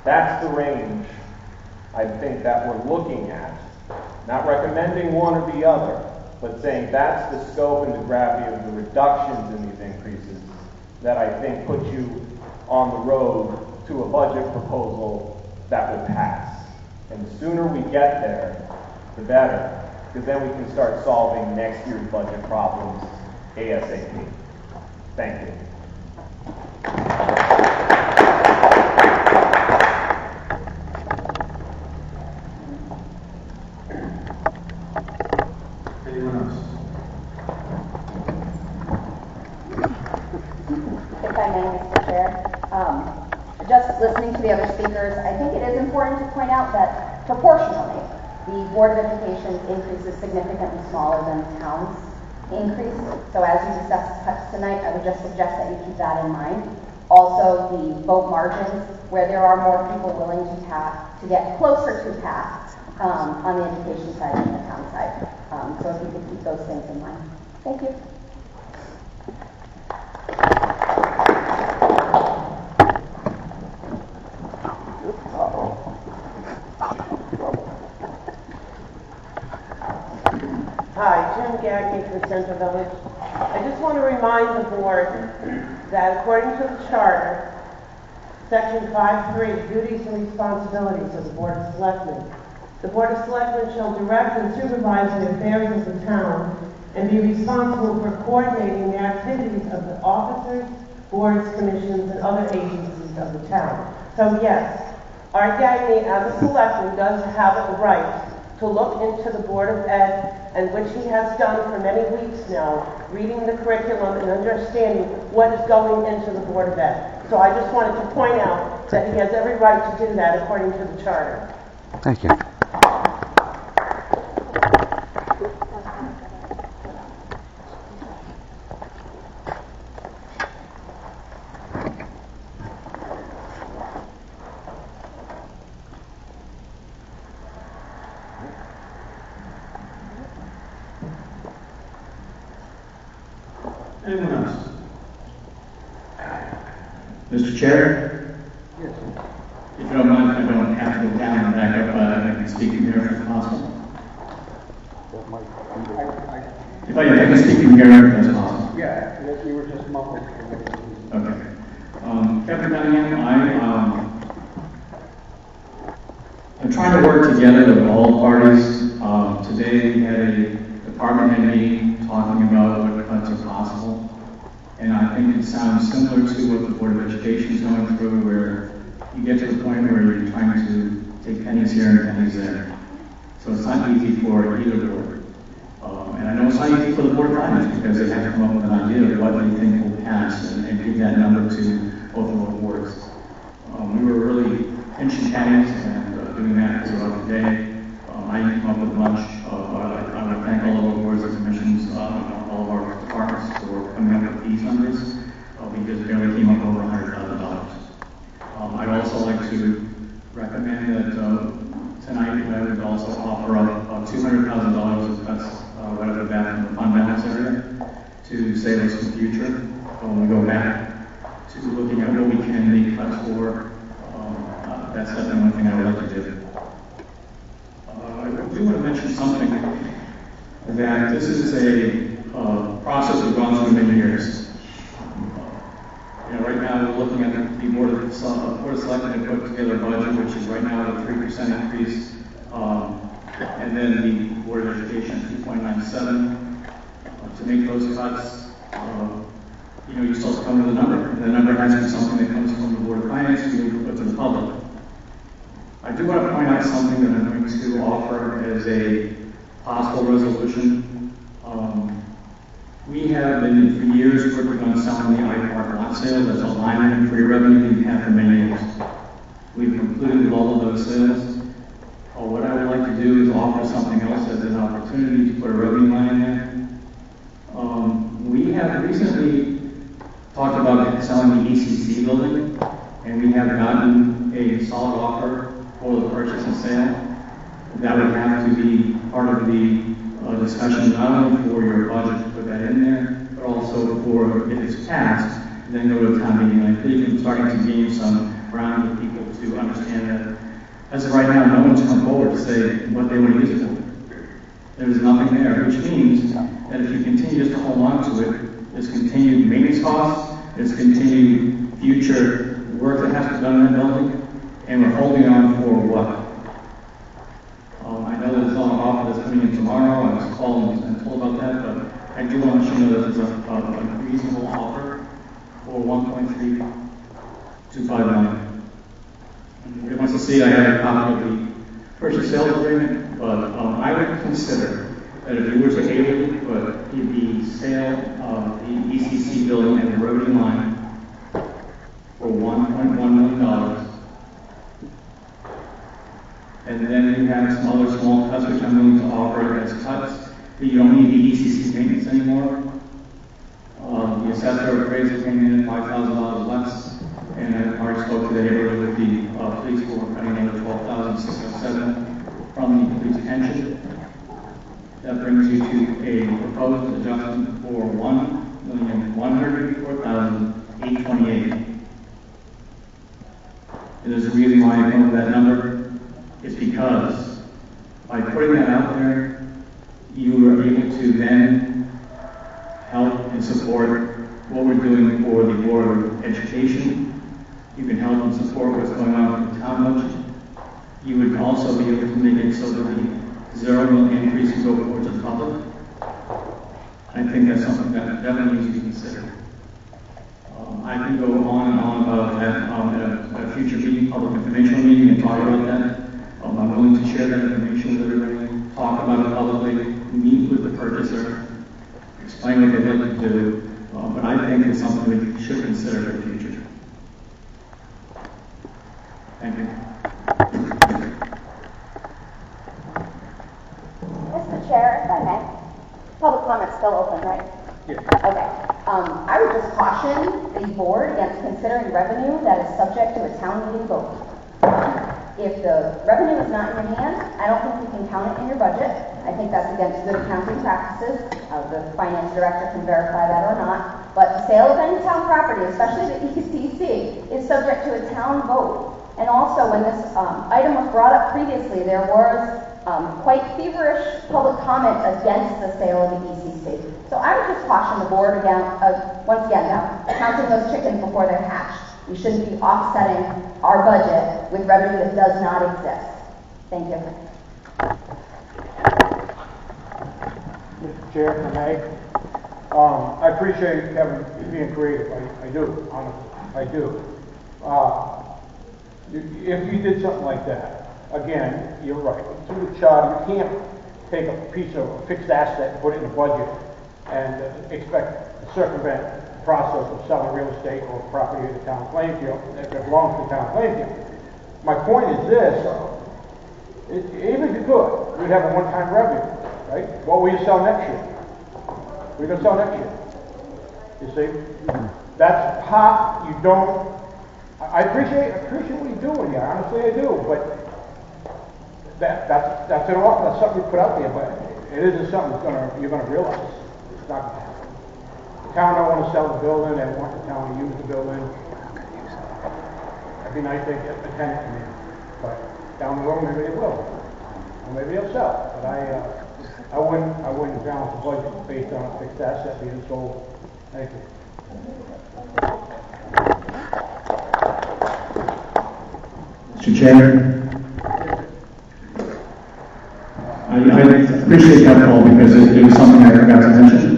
That's the range, I think, that we're looking at. Not recommending one or the other, but saying that's the scope and the gravity of the reductions in these increases that I think put you on the road to a budget proposal that will pass. And the sooner we get there, the better, because then we can start solving next year's budget problems ASAP. Thank you. Anyone else? If I may, Mr. Chair, just listening to the other speakers, I think it is important to point out that proportionally, the Board of Education's increase is significantly smaller than the town's increase. So as you discuss cuts tonight, I would just suggest that you keep that in mind. Also, the vote margins, where there are more people willing to get closer to pass on the education side than the town side. So if you could keep those things in mind. Thank you. Hi, Jim Gagne from Central Village. I just want to remind the board that according to the charter, Section 5.3, duties and responsibilities of the Board of Selectmen. The Board of Selectmen shall direct and supervise the affairs of the town and be responsible for coordinating the activities of the officers, boards, commissions, and other agencies of the town. So yes, Art Gagne, as a selectman, does have a right to look into the Board of Ed, and which he has done for many weeks now, reading the curriculum and understanding what is going into the Board of Ed. So I just wanted to point out that he has every right to do that according to the charter. Thank you. Anyone else? Mr. Chair? Yes. If you don't mind, if I don't have to go down and back up, I can speak in here. possible? If I can speak from here, if that's possible. Yeah, you were just muffled. Okay. Captain Cunningham, I'm trying to work together with all parties. Today we had a department head meeting talking about what cuts are possible. And I think it sounds similar to what the Board of Education is going through, where you get to the point where you're trying to take pennies here and pennies there. So it's not easy for either board. And I know it's not easy for the Board of Finance because they have to come up with an idea of what they think will pass and give that number to both of our boards. We were really pinching pennies and doing that throughout the day. I didn't come up with much. I want to thank all of our boards and commissions, all of our departments for coming up with these numbers. We just barely came up over $100,000. I'd also like to recommend that tonight I would also offer up $200,000 of cuts right off the bat from the fund balance area to save us in the future when we go back to looking at what we can make cuts for. That's definitely one thing I would like to do. I do want to mention something that this is a process we've gone through many years. Right now we're looking at the Board of Selectmen to put together a budget, which is right now a 3% increase, and then the Board of Education 2.97. To make those cuts, you still have to come with a number, and the number has to be something that comes from the Board of Finance to put to the public. I do want to point out something that I'm going to offer as a possible resolution. We have been for years working on selling the iPark lot sales as a line item for your revenue we've had for many years. We've concluded with all of those sales. What I would like to do is offer something else as an opportunity to put a revenue line in there. We have recently talked about selling the ECC building, and we have gotten a solid offer for the purchase and sale. That would have to be part of the discussion, not only for your budget to put that in there, but also for, if it's passed, then go to a town meeting. I think I'm starting to gain some ground with people to understand that as of right now, no one's come forward to say what they want to use it for. There's nothing there, which means that if you continue just to hold on to it, there's continued maintenance costs, there's continued future work that has to be done in that building, and we're holding on for what? I know there's an offer that's coming in tomorrow. I was called and told about that, but I do want to let you know that there's a reasonable offer for $1.325 million. If you want to see, I have a copy of the purchase sales agreement, but I would consider that if you were to able to put the sale of the ECC building and the roading line for $1.1 million, and then you have some other small cuts which I'm willing to offer as cuts, that you don't need the ECC payments anymore. The assessor appraiser came in at $5,000 less, and I already spoke today earlier with the police who were cutting another $12,607 from the police pension. That brings you to a proposed adjustment for $1,184,828. And there's a reason why I came with that number. It's because by putting that out there, you are able to then help and support what we're doing for the Board of Education. You can help and support what's going on with the town budget. You would also be able to make it so that the zero increase can go forward to the public. I think that's something that definitely needs to be considered. I can go on and on about that at a future meeting, public informational meeting, and talk about that. I'm willing to share that information with everybody, talk about it publicly, meet with the purchaser, explain what they'd like to do, but I think it's something we should consider for the future. Thank you. Mr. Chair, if I may, public comment's still open, right? Yeah. Okay. I would just caution the board against considering revenue that is subject to a town meeting vote. If the revenue is not in your hand, I don't think you can count it in your budget. I think that's against good accounting practices. The finance director can verify that or not. But the sale of any town property, especially the ECC, is subject to a town vote. And also, when this item was brought up previously, there was quite feverish public comment against the sale of the ECC. So I would just caution the board again, once again, now, counting those chickens before they're hatched. We shouldn't be offsetting our budget with revenue that does not exist. Thank you. Mr. Chair, if I may, I appreciate Kevin being creative. I do, honestly, I do. If you did something like that, again, you're right. Through the charter, you can't take a piece of a fixed asset and put it in a budget and expect to circumvent the process of selling real estate or property in the town of Plainfield that belongs to the town of Plainfield. My point is this, even if you could, you'd have a one-time revenue, right? What will you sell next year? What are you going to sell next year? You see? That's hot. You don't. I appreciate what you're doing here. Honestly, I do. But that's an offer. That's something you put out there. But it isn't something you're going to realize. It's not going to happen. The town don't want to sell the building. They want the town to use the building. It'd be nice to get a tenant in there. But down the road, maybe they will. Or maybe they'll sell. But I wouldn't balance the budget based on a fixed asset being sold. Thank you. Mr. Chair, I appreciate that call because it was something I forgot to mention.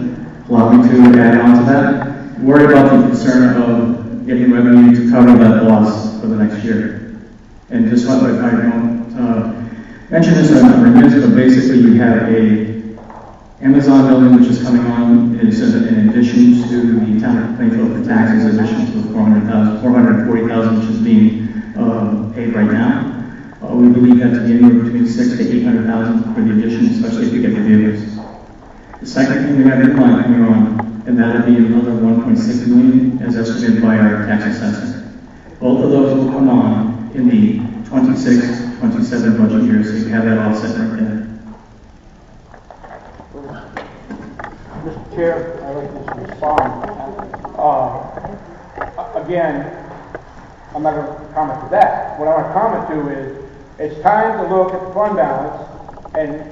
Allow me to add on to that. Worry about the concern of getting revenue to cover that loss for the next year. And just what I don't mention this in a number of minutes, but basically you have a Amazon building which is coming on in addition to the town of Plainfield for taxes, in addition to the $440,000 which is being paid right now. We believe that to be anywhere between $600,000 to $800,000 for the addition, especially if you get the vehicles. The second thing we have in line coming on, and that would be another $1.6 million as estimated by our tax assessor. Both of those will come on in the 26-27 budget year, so you have that all set right there. Mr. Chair, I'd like to respond. Again, I'm not going to comment to that. What I want to comment to is it's time to look at the fund balance and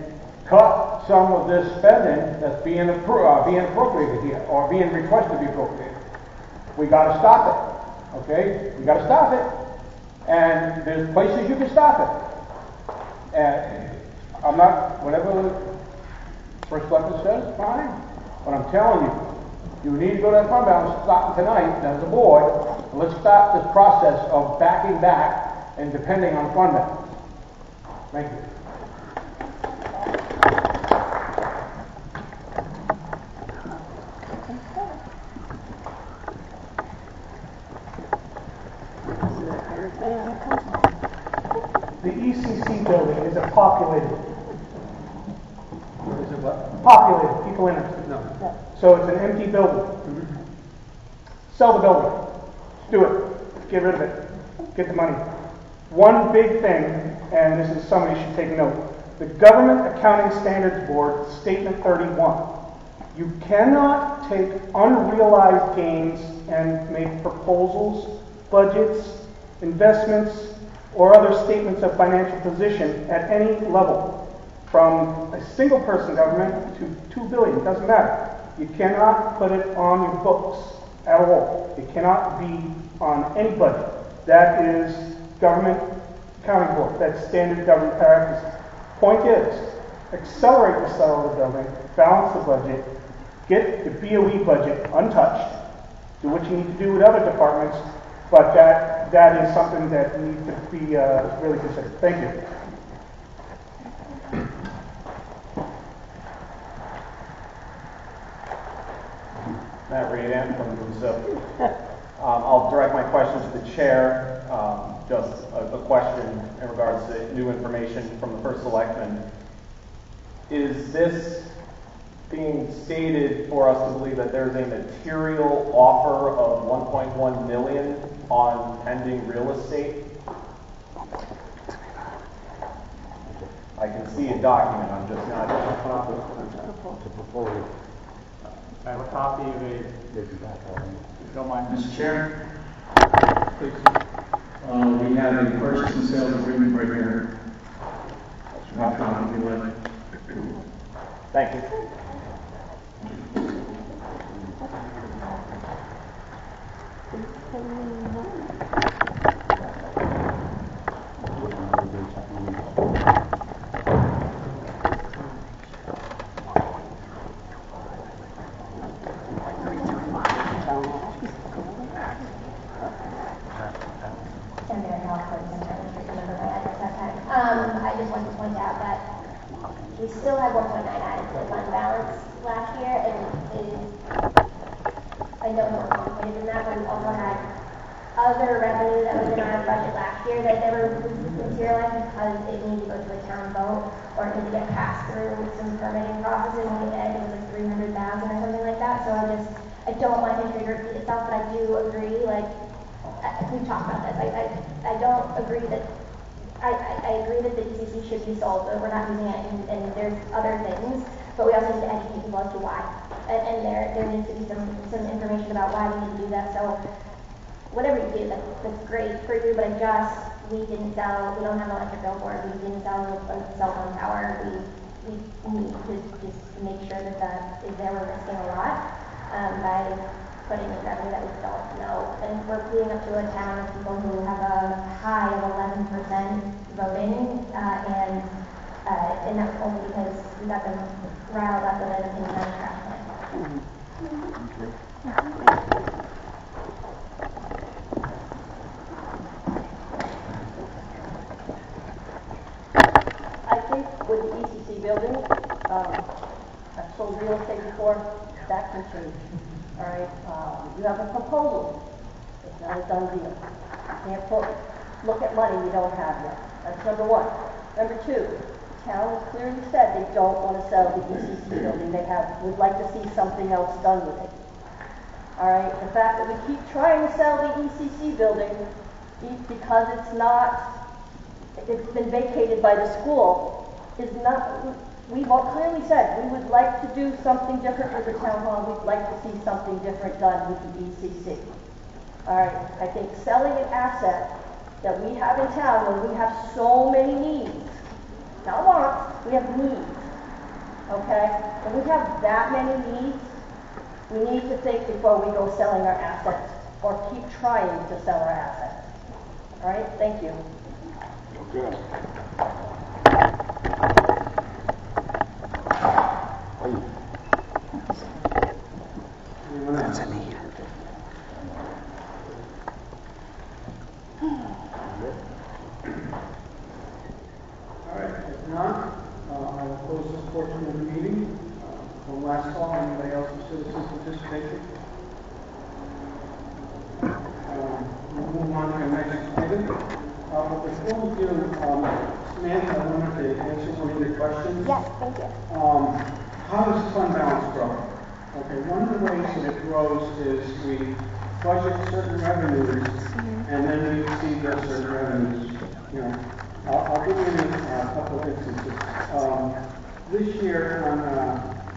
cut some of this spending that's being appropriated here or being requested to be appropriated. We got to stop it. Okay? We got to stop it. And there's places you can stop it. And I'm not, whatever the first selectman says, fine. But I'm telling you, you need to go to that fund balance, stop it tonight as a board, and let's stop this process of backing back and depending on fund balance. Thank you. The ECC building is a populated. Is it what? Populated, people in it. No. So it's an empty building. Sell the building. Do it. Get rid of it. Get the money. One big thing, and this is somebody should take note. The Government Accounting Standards Board, Statement 31. You cannot take unrealized gains and make proposals, budgets, investments, or other statements of financial position at any level. From a single person government to 2 billion, doesn't matter. You cannot put it on your books at all. It cannot be on any budget. That is Government Accounting Board. That's standard government practice. Point is, accelerate the sale of the building, balance the budget, get the BOE budget untouched, do what you need to do with other departments, but that is something that needs to be really considered. Thank you. Matt Redan from ZIP. I'll direct my question to the chair. Just a question in regards to new information from the first selectman. Is this being stated for us to believe that there's a material offer of $1.1 million on pending real estate? I can see a document, I'm just not. I have a copy of a, if you don't mind, Mr. Chair. Please. We have a purchase and sales agreement right here. I'll talk to you later. Thank you. I just want to point out that we still had 1.9 added to the fund balance last year, and I know it's more complicated than that, but we also had other revenue that was in our budget last year that never materialized because it needed to go to a town vote, or it needed to get passed through some permitting processes, and it was like 300,000 or something like that, so I don't want history to repeat itself, but I do agree, we've talked about this, I don't agree that I agree that the ECC should be sold, but we're not using it, and there's other things, but we also need to educate people as to why. And there needs to be some information about why we need to do that. So whatever you do, that's great for you, but we don't have an electric billboard, we didn't sell a cell phone tower, we need to just make sure that is there, we're risking a lot by putting in revenue that we don't know. And we're pleading up to a town of people who have a high of 11% voting, and that was only because we got them riled up with an internal trash plan. I think with the ECC building, I've sold real estate before, that can change. All right, you have a proposal. It's not a done deal. You can't look at money you don't have yet. That's number one. Number two, the town has clearly said they don't want to sell the ECC building. They would like to see something else done with it. All right, the fact that we keep trying to sell the ECC building because it's been vacated by the school is not. We've all clearly said we would like to do something different with the town hall. We'd like to see something different done with the ECC. All right, I think selling an asset that we have in town when we have so many needs, not wants, we have needs, okay? When we have that many needs, we need to think before we go selling our assets or keep trying to sell our assets. All right, thank you. Okay. Anyone else? All right, if not, I will close this portion of the meeting. One last call, anybody else for citizen participation? We'll move on to the next item. Before we do, Samantha, I wanted to answer one of your questions. Yes, thank you. How does fund balance grow? Okay, one of the ways that it grows is we budget certain revenues, and then we see those certain revenues. You know, I'll give you a couple of instances. This year on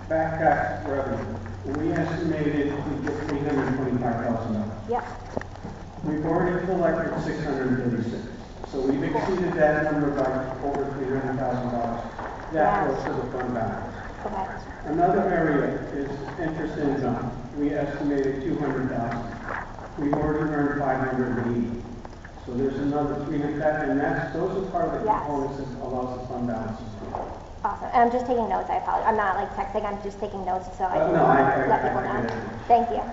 back tax revenue, we estimated we get $325,000. Yep. We've already collected $636. So we've exceeded that number by over $300,000. That goes to the fund balance. Okay. Another area is interest income. We estimated $200,000. We've already earned $580. So there's another $300,000, and those are part of the components that allows the fund balance to grow. Awesome. And I'm just taking notes. I apologize. I'm not texting. I'm just taking notes so I can No, let people know. Thank you.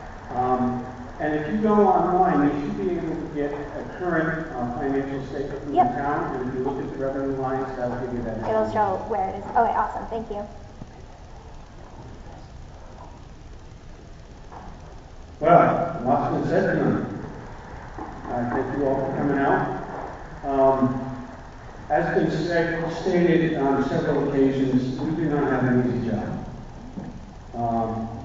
And if you go online, you should be able to get a current financial statement from the town, and if you look at the revenue lines, that'll give you that. It'll show where it is. Okay, awesome. Thank you. Well, lots been said tonight. Thank you all for coming out. As been stated on several occasions, we do not have an easy job.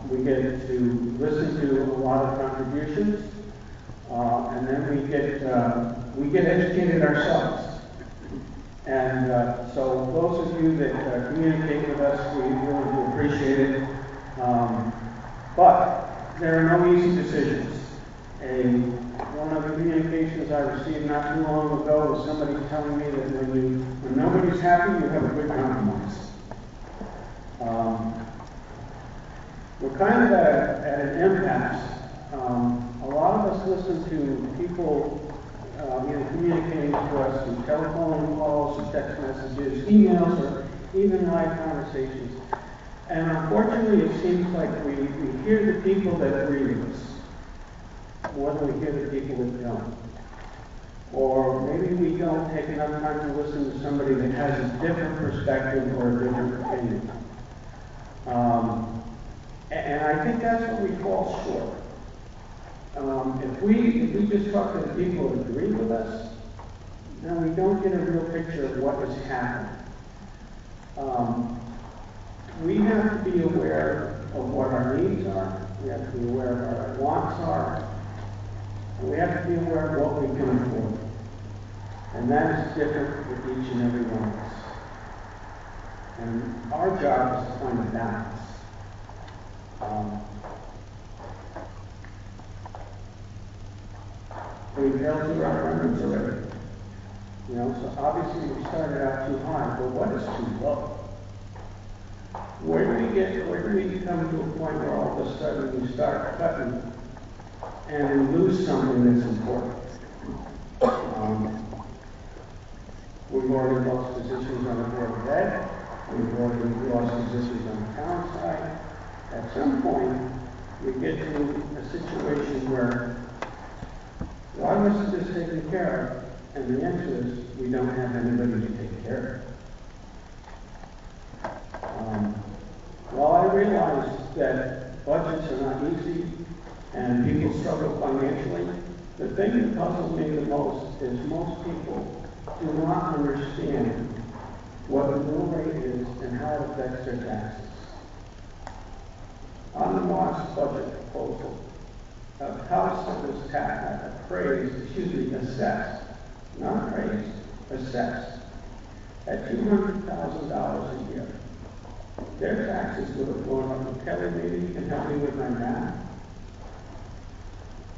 We get to listen to a lot of contributions, and then we get educated ourselves. And so those of you that communicate with us, we really do appreciate it. But there are no easy decisions. One of the communications I received not too long ago was somebody telling me that when nobody's happy, you have a good compromise. We're kind of at an impasse. A lot of us listen to people either communicating to us through telephone calls, or text messages, emails, or even live conversations. And unfortunately, it seems like we hear the people that agree with us more than we hear the people that don't. Or maybe we don't take enough time to listen to somebody that has a different perspective or a different opinion. And I think that's where we fall short. If we just talk to the people that agree with us, then we don't get a real picture of what is happening. We have to be aware of what our needs are. We have to be aware of what our wants are. And we have to be aware of what we can afford. And that is different for each and every one of us. And our job is to find a balance. We've held to our numbers already. You know, so obviously we started out too high, but what is too low? Where do we come to a point where all of a sudden we start cutting and we lose something that's important? We've already lost positions on the board of ed. We've already lost positions on the town side. At some point, we get to a situation where why wasn't this taken care of? And the answer is we don't have anybody to take care of. While I realize that budgets are not easy and people struggle financially, the thing that puzzles me the most is most people do not understand what the mill rate is and how it affects their taxes. On the last budget proposal, a house that was assessed, not appraised, assessed, at $200,000 a year. Their taxes would have gone up. Kelly, maybe you can help me with my math.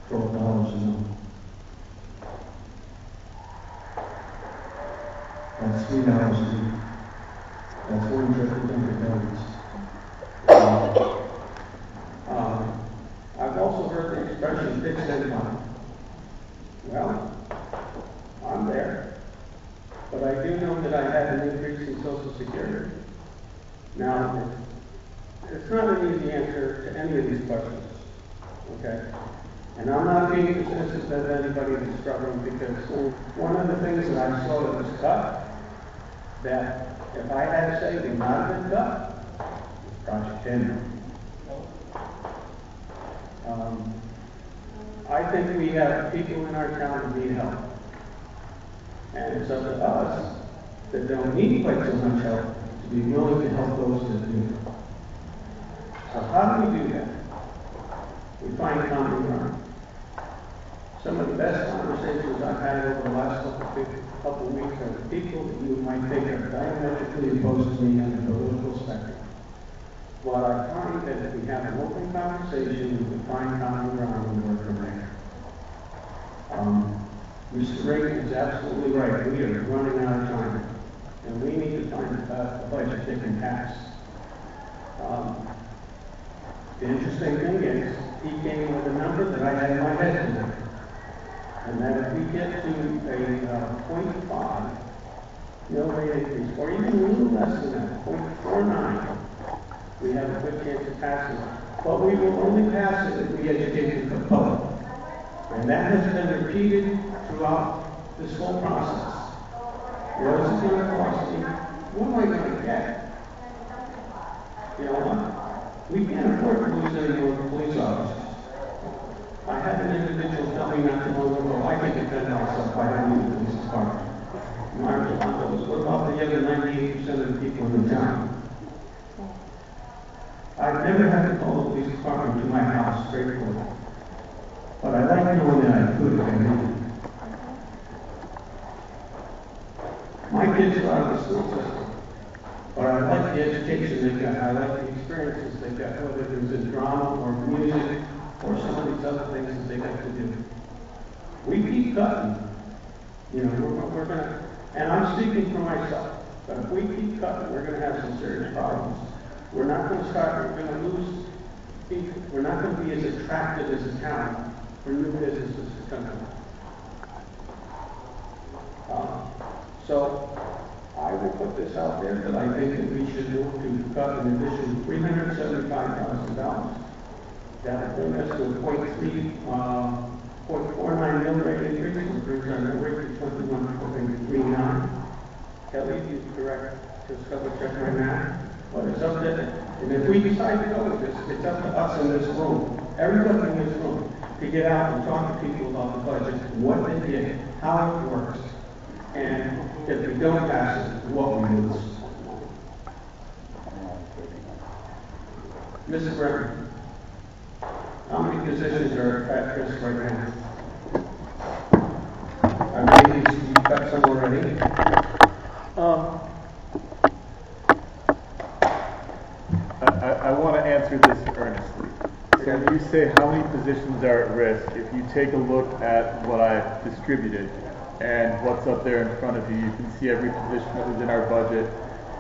$12 a month. That's $3 a week. That's one trip to Dunkin' Donuts. I've also heard the expression fixed income. Well, I'm there. But I do know that I had an increase in Social Security. Now, it's not an easy answer to any of these questions, okay? And I'm not being dismissive of anybody that's struggling, because one of the things that I saw that was cut, that if I had to say would not have been cut, was Project 10. I think we have people in our town who need help. And it's up to us that don't need quite so much help to be willing to help those that do. So how do we do that? We find common ground. Some of the best conversations I've had over the last couple of weeks are the people that you might think are diametrically opposed to me on the political spectrum. But I find that if we have an open conversation, we can find common ground and work from there. Mr. Reagan is absolutely right. We are running out of time, and we need to find a budget that can pass. The interesting thing is, he came with a number that I had in my head tonight, and that if we get to a 0.5 mill rate increase, or even a little less than that, 0.49, we have a good chance of passing it. But we will only pass it if we educate the public. And that has been repeated throughout this whole process. What is it going to cost me? What am I going to get? You know what? We can't afford to lose any more police officers. I had an individual tell me not too long ago, I can defend myself, I don't need the police department. My response was, what about the other 98% of the people in the town? I've never had to call the police department to my house straightforward. But I like knowing that I could if I needed. My kids are out of the school system, but I like the education they've got. I like the experiences they've got, whether it was in drama or music or some of these other things that they have to do. We keep cutting, you know, we're gonna, and I'm speaking for myself, but if we keep cutting, we're gonna have some serious problems. We're not gonna lose people. We're not gonna be as attractive as a town for new businesses to come in. So I will put this out there that I think that we should look to cut an additional $375,000. That will bring us to a 0.49 mill rate increase, which brings our mill rate to 21.39. Kelly, you correct, just double check my math. But it's up to, and if we decide to go with this, it's up to us in this room, everybody in this room, to get out and talk to people about the budget, what they did, how it works. And if we don't pass it, what we lose. Mrs. Griffin, how many positions are at risk right now? I mean, you've got some already. I want to answer this earnestly. So when you say how many positions are at risk, if you take a look at what I've distributed, and what's up there in front of you, you can see every position that was in our budget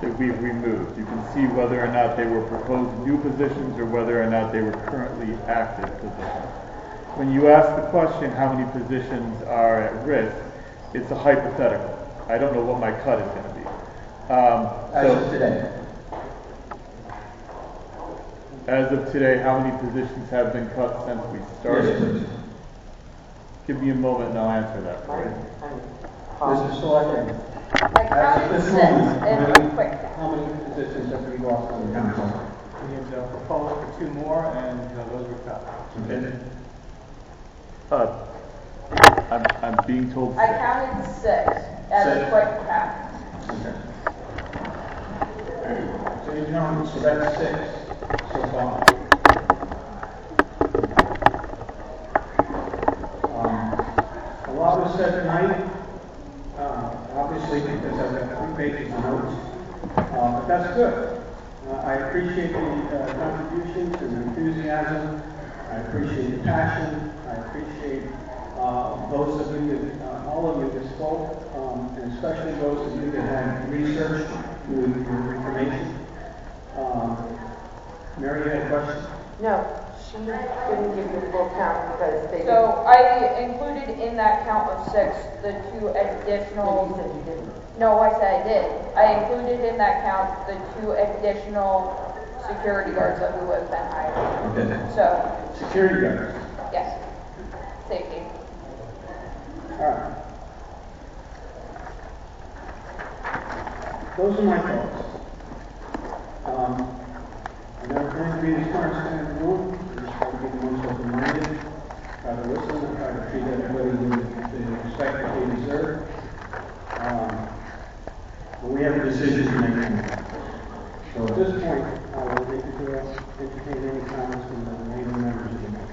that we've removed. You can see whether or not they were proposed new positions or whether or not they were currently active positions. When you ask the question, how many positions are at risk, it's a hypothetical. I don't know what my cut is going to be. As of today. As of today, how many positions have been cut since we started? Yes, give me a moment and I'll answer that for you. Mr. Selectman. I counted 6 in a quick. How many positions have we lost on the council? We had proposed for 2 more, and those were cut. Okay. I'm being told I counted 6 as a quick count. Okay. So you count, so that's 6 so far. A lot was said tonight, obviously because I've got 3 pages of notes, but that's good. I appreciate the contributions and enthusiasm. I appreciate the passion. I appreciate those of you that, all of you that spoke, and especially those of you that had researched your information. Mary, you had a question? No, she didn't give you the full count because they. So I included in that count of 6 the 2 additional. You said you didn't. No, I said I did. I included in that count the 2 additional security guards that we would have been hired. Okay. So. Security guards. Yes. Safety. All right. Those are my thoughts. I'm never going to be the smartest guy in the room. I just try to be the most open-minded, try to listen, and try to treat everybody with the respect that they deserve. But we have a decision to make. So at this point, I will entertain any comments from the remaining members of the board.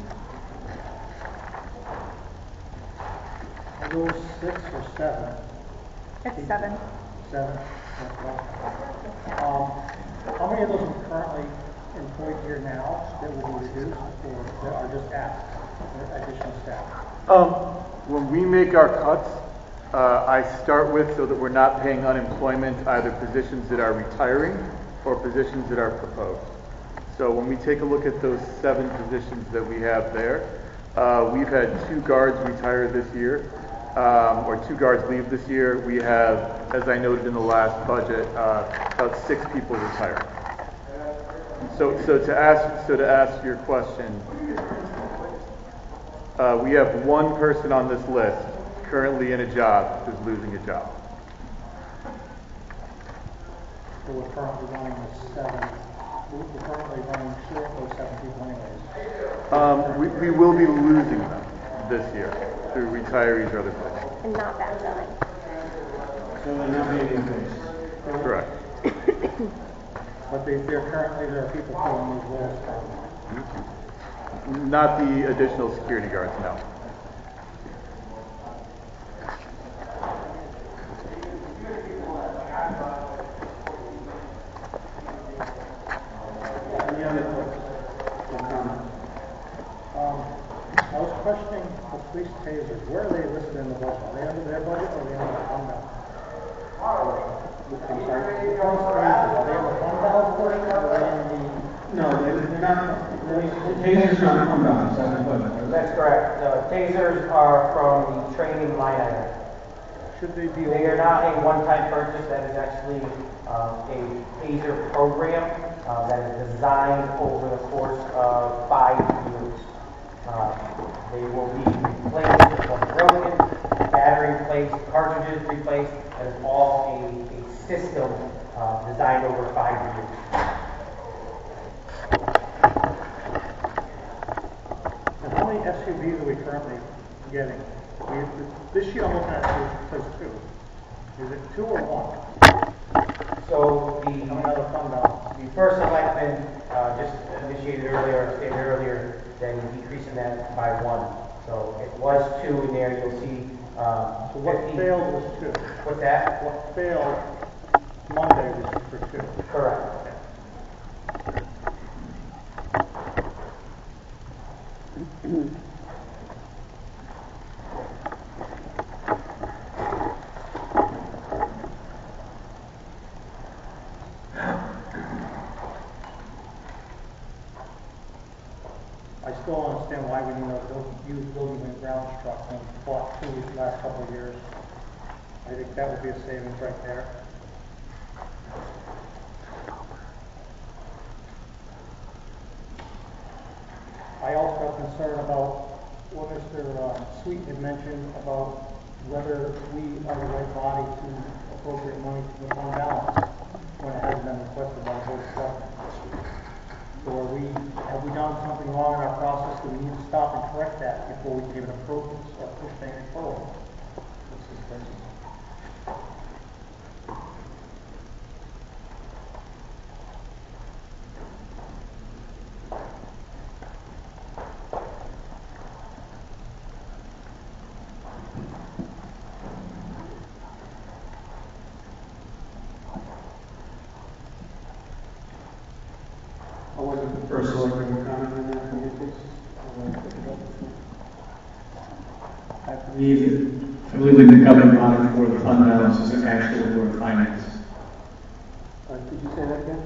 Are those 6 or 7? It's 7. 7. How many of those are currently employed here now that will be reduced, or that are just asked for additional staff? When we make our cuts, I start with so that we're not paying unemployment either positions that are retiring or positions that are proposed. So when we take a look at those 7 positions that we have there, we've had 2 guards retire this year, or 2 guards leave this year. We have, as I noted in the last budget, about 6 people retiring. So to ask your question, we have 1 person on this list currently in a job who's losing a job. So we're currently running with 7. We're currently running short of those 7 people anyways. We will be losing them this year through retirees or other places. And not backfilling. So they're not being replaced. Correct. But there are people filling these roles currently. Not the additional security guards, no. Any other questions or comments? I was questioning the police tasers. Where are they listed in the budget? Are they under their budget or are they under the fund balance? I'm sorry, the police tasers, are they in the fund balance portion or are they in the? No, they're not, the tasers are not fund balance, that's the budget. That's correct. Tasers are from the training line item. Should they be? They are not a one-time purchase. That is actually a taser program that is designed over the course of 5 years. They will be replaced, broken, battery replaced, cartridges replaced. That is all a system designed over 5 years. And how many SUVs are we currently getting? This year I'm looking at it says 2. Is it 2 or 1? So Another fund balance. the first selectman just initiated earlier, stated earlier, that he's decreasing that by 1. So it was 2 in there. You'll see. So what 50. failed was 2. What's that? What failed Monday was for 2. Correct. I still don't understand why we need to use building and grounds trucks and bought 2 the last couple of years. I think that would be a savings right there. I also have concern about what Mr. Sweet had mentioned about whether we are the right body to appropriate money to the fund balance when it hasn't been requested by the board of selectmen. So have we done something wrong in our process? Do we need to stop and correct that before we can even approach this or push things forward? This is crazy. I wasn't the first selectman comment on that, can you please? I believe the governing body for the fund balance is actually the Board of Finance. Could you say that again?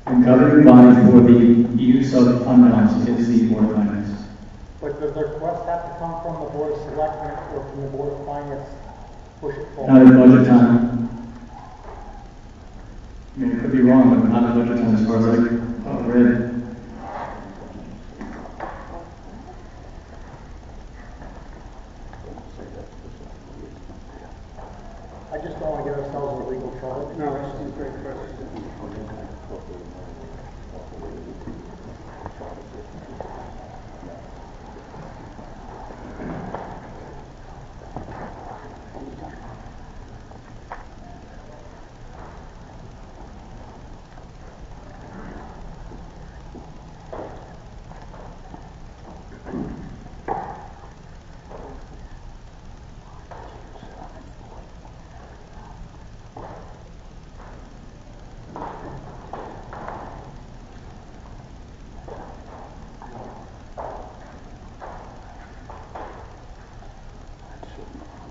The governing body for the use of the fund balance is the Board of Finance. But does the request have to come from the board of selectmen or from the board of finance? Push it forward. Not at budget time. I mean, it could be wrong, but not at budget time as far as I read. I just don't want to get ourselves in legal trouble. No, that's a great question.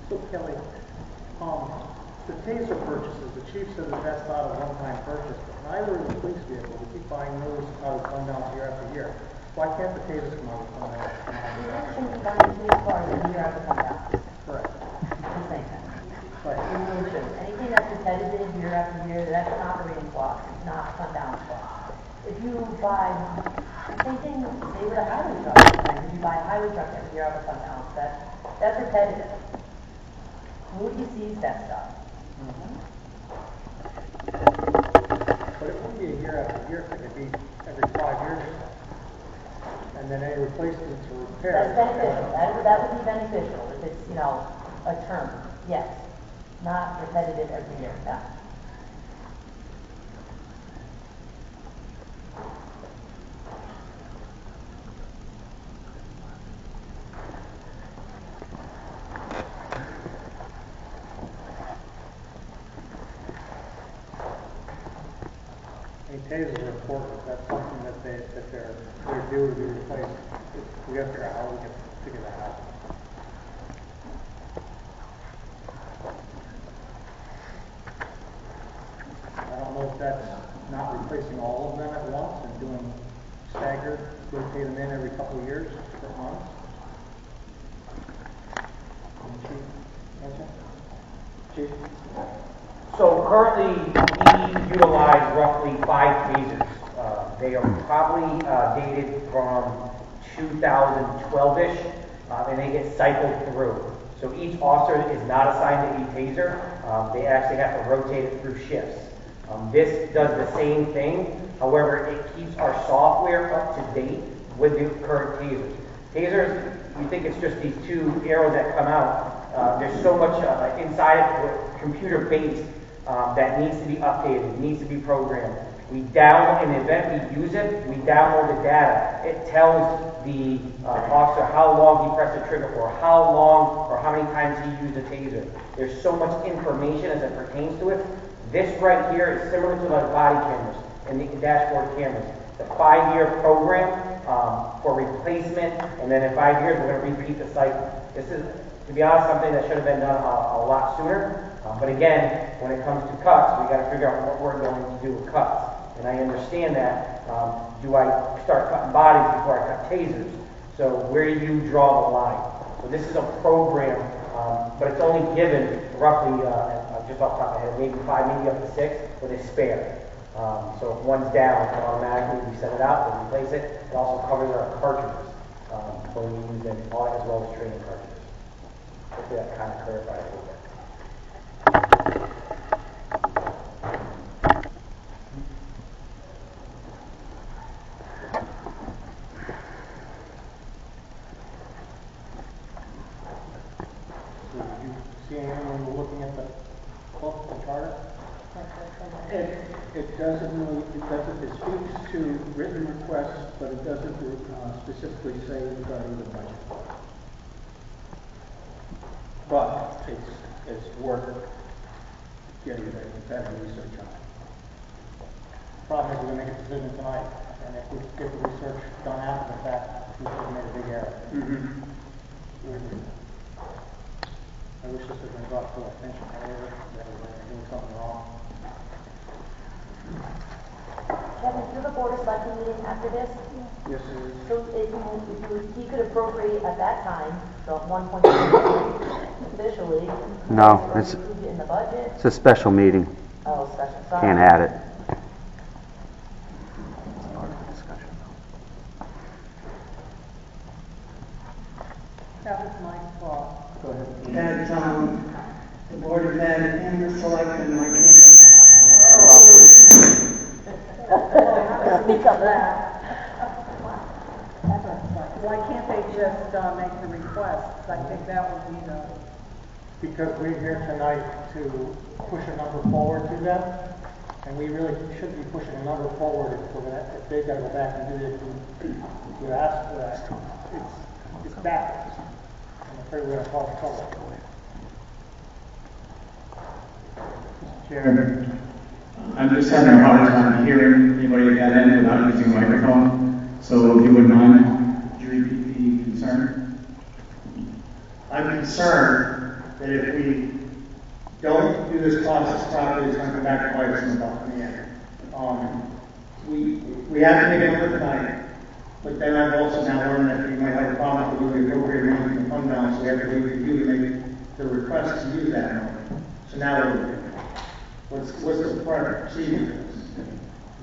So Kelly, the taser purchases, the chief says that that's not a one-time purchase, but neither is the police vehicle. We keep buying those out of fund balance year after year. Why can't the tasers come out of fund balance? Shouldn't buy the police cars in year after fund balance. Correct. The same thing. Right. Anything that's repetitive year after year, that's an operating cost, it's not fund balance cost. If you buy, same thing, say with a highway truck, if you buy a highway truck every year out of fund balance, that's repetitive. Who sees that stuff? But it wouldn't be a year after year, it could be every 5 years or so. And then any replacements or repairs. That's beneficial, that would be beneficial if it's, a term, yes. Not repetitive every year, no. Any tasers are important. That's something that they're due to be replaced. We got to figure out how we can figure that out. I don't know if that's not replacing all of them at once and doing staggered, rotate them in every couple of years, different months. Chief? So currently, we utilize roughly 5 tasers. They are probably dated from 2012-ish, and they get cycled through. So each officer is not assigned to a taser. They actually have to rotate it through shifts. This does the same thing. However, it keeps our software up to date with the current tasers. Tasers, you think it's just these 2 arrows that come out. There's so much inside computer-based that needs to be updated, needs to be programmed. We download, in the event we use it, we download the data. It tells the officer how long he pressed the trigger for, how long or how many times he used the taser. There's so much information as it pertains to it. This right here is similar to the body cameras and the dashboard cameras. The 5-year program for replacement, and then in 5 years we're going to repeat the cycle. This is, to be honest, something that should have been done a lot sooner. But again, when it comes to cuts, we got to figure out what we're going to do with cuts. And I understand that. Do I start cutting bodies before I cut tasers? So where do you draw the line? So this is a program, but it's only given roughly, just off the top of my head, maybe 5, maybe up to 6, with a spare. So if one's down, automatically we send it out, we replace it. It also covers our cartridges. So we use them as well as training cartridges. Hopefully that kind of clarifies it a little bit. See anything when we're looking at the book, the charter? It doesn't, it speaks to written requests, but it doesn't specifically say regarding the budget. But it's worth getting better research on. Problem is, we're going to make a decision tonight, and if we get the research done after the fact, we could have made a big error. I wish this had been brought to our attention earlier, that we were doing something wrong. Kevin, do the board of selectmen meeting after this? Yes, it is. So he could appropriate at that time, the 1.2 officially. No, or it's include it in the budget. a special meeting. Oh, special, sorry. Can't add it. That was my fault. Go ahead. That, the Board of Ed and the selectmen, I can't. Speak of that. Why can't they just make the request? I think that would be the. Because we're here tonight to push a number forward to them, and we really should be pushing a number forward so that if they've got to go back and do it, to ask for that, it's backwards. I'm afraid we're going to cause trouble. Mr. Chairman, I'm just having a hard time hearing anybody at that end without using a microphone. So if you wouldn't mind, would you repeat the concern? I'm concerned that if we don't do this process properly, it's going to come back to bite us in the end. We have to make it over tonight, but then I've also now learned that we might have a problem if we do the appropriate money from the fund balance, so we have to review to make the request to use that money. So now what's the procedure for this?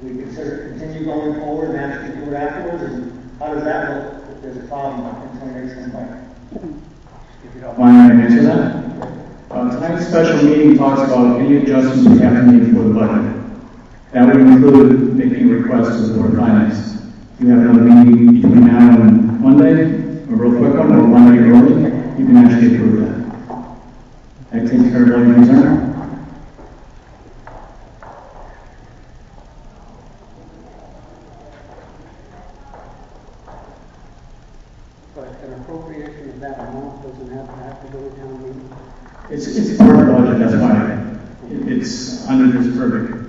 Do we consider continue going forward and actually do it afterwards, and how does that look if there's a problem when someone makes a complaint? If you don't mind, I answer that. Tonight's special meeting talks about any adjustments we have to make for the budget. That would include making requests to the Board of Finance. If you have another meeting between now and Monday, a real quick one, or one day early, you can actually approve that. That takes care of all your concern. But an appropriation of that amount doesn't have to go to town meeting. It's part of the budget, that's fine. It's under this purview.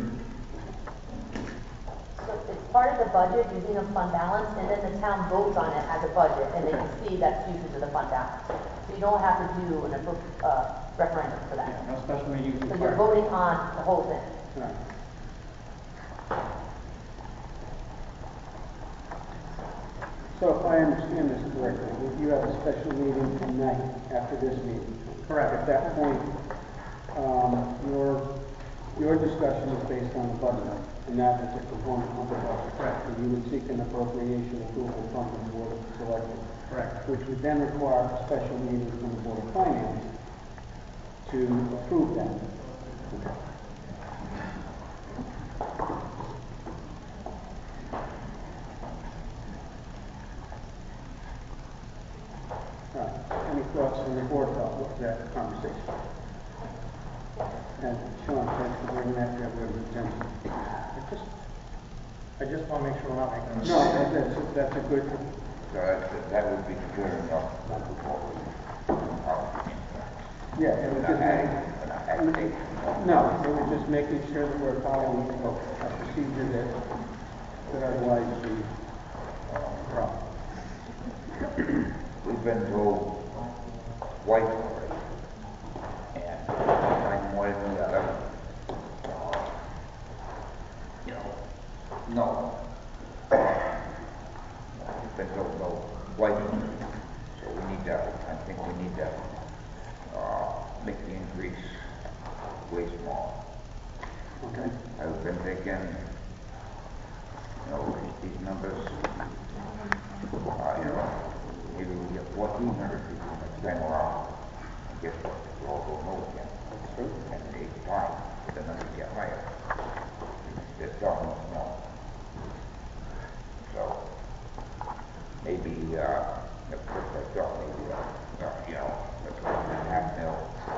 budget using a fund balance, and then the town votes on it as a budget, and they can see that's usage of the fund balance. So you don't have to do a referendum for that. No special meeting. So you're voting on the whole thing. Right. So if I understand this correctly, if you have a special meeting tonight after this meeting. Correct. At that point, your discussion is based on the budget, and that is a component of the budget. Correct. And you would seek an appropriation approval from the Board of Selectmen. Correct. Which would then require a special meeting from the Board of Finance to approve that. Okay. Any thoughts from the board about that conversation? And Sean, thanks for bringing that to everyone's attention. I just want to make sure we're not making a No, mistake. that's a good. So that would be good enough to move forward. Yeah, it would just no, it was just making sure that we're following a procedure that otherwise would be a problem. We've been told twice already, and I'm one of the other. No. We've been told no twice already, so we need to, I think we need to make the increase way small. Okay. I've been thinking, these numbers, maybe we get 1,400 people next time around. And guess what? We'll all go no again. That's true. And it takes time for the numbers to get higher. They're telling us no. So, maybe, at first I thought maybe, that's what half mil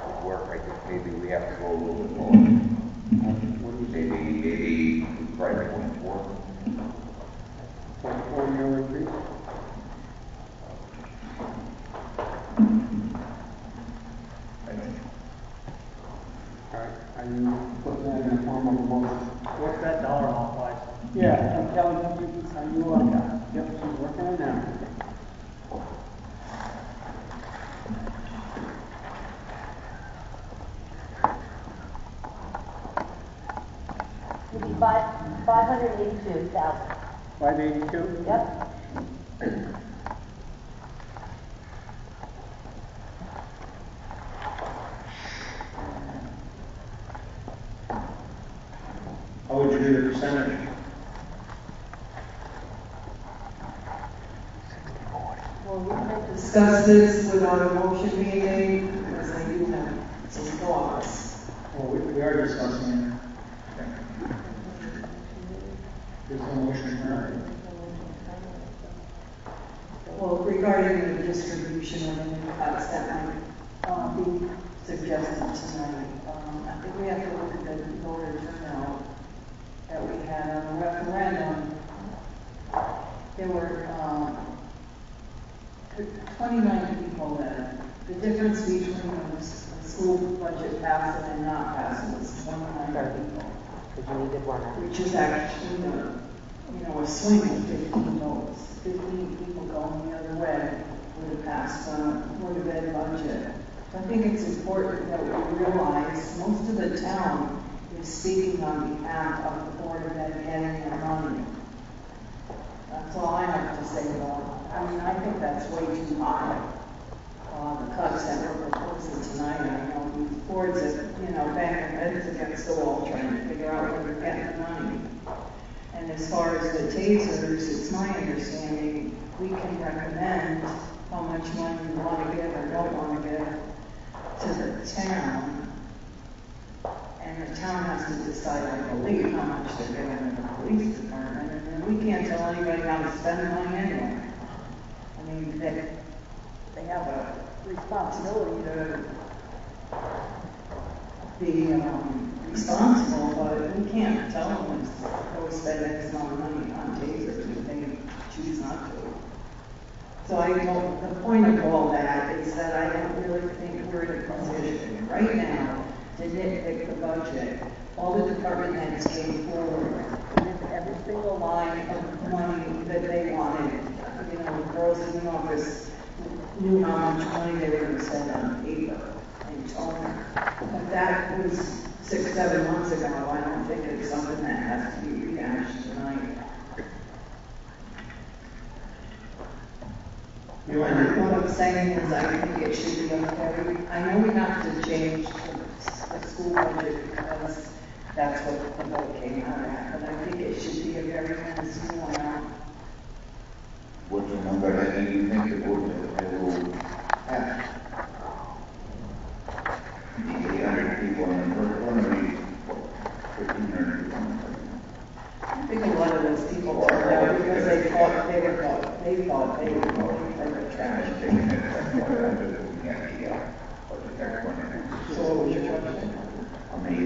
would work. I think maybe we have to go a little bit more. Maybe probably 0.4. 0.4 mil increase? All right, are you putting that in the form of a motion? What's that dollar amount wise? Yeah, and Kelly, are you on that? Yep, she's working it now. It'd be 582,000. 582? Yep. How would you do the percentage? Well, we can discuss this without a motion being made, because I do have some thoughts. Well, we are discussing it. There's no motion tonight. Well, regarding the distribution of the new cuts that might be suggested tonight, I think we have to look at the voter turnout that we had on the referendum. There were 29 people that, the difference between the school budget passing and not passing was 29 people. Because you needed one. Which is actually, a swing of 15 votes. 15 people going the other way would have passed the Board of Ed budget. So I think it's important that we realize most of the town is speaking on behalf of the Board of Ed getting their money. That's all I have to say about it. I mean, I think that's way too high. The cuts that we're proposing tonight, I know these boards that, bang their heads against the wall trying to figure out where they're getting the money. And as far as the tasers, it's my understanding we can recommend how much money we want to give or don't want to give to the town. And the town has to decide, I believe, how much they're giving to the police department. And then we can't tell anybody how to spend the money anyway. I mean, they have a responsibility to be responsible, but we can't tell them to go spend X amount of money on tasers if they choose not to. So the point of all that is that I don't really think we're in a position right now to nitpick the budget. All the department heads came forward with every single line of money that they wanted. You know, the girls in the office knew how much money they were going to spend on paper and toner. But that was 6-7 months ago. I don't think it's something that has to be rehashed tonight. What I'm saying is I think it should be I know we have to change the school budget because that's what the vote came out at, but I think it should be a very minuscule amount. What's the number that you think it will pass? 800 people in the first one, or 1,500 people. I think a lot of those people turned out because they thought they were voting for the trash. So what was your question? How many,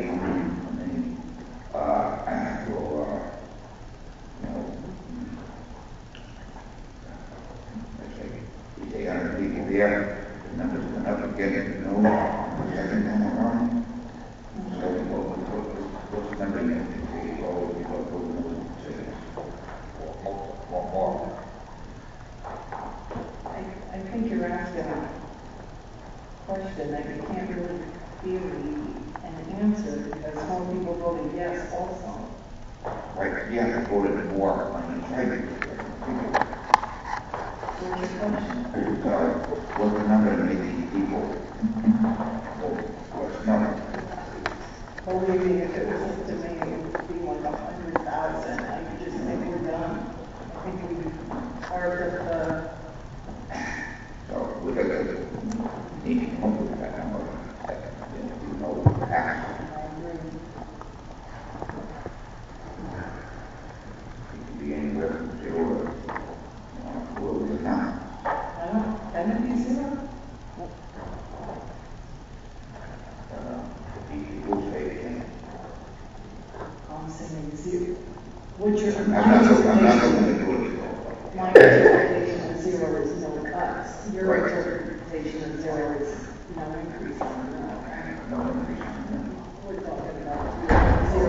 let's say, 800 people there, the numbers went up again, no, second time around. So what's the number you think? I think you're asking a question that you can't really give me an answer because more people voted yes also. Right, yeah, I voted more on the trade. What's your question? What's the number of maybe people? What's the number? Believe me, if it was up to me, it would be like 100,000. I just think we're done. I think we are at the... So we got to need to come up with that number. You know, half. I agree. It could be anywhere from 0 to where we are now. Can it be 0? People say it can. I'm saying 0. What's your I'm not going to do it. My interpretation of 0 is no cuts. Your interpretation of 0 is no increase on that. No increase. We're talking about 0.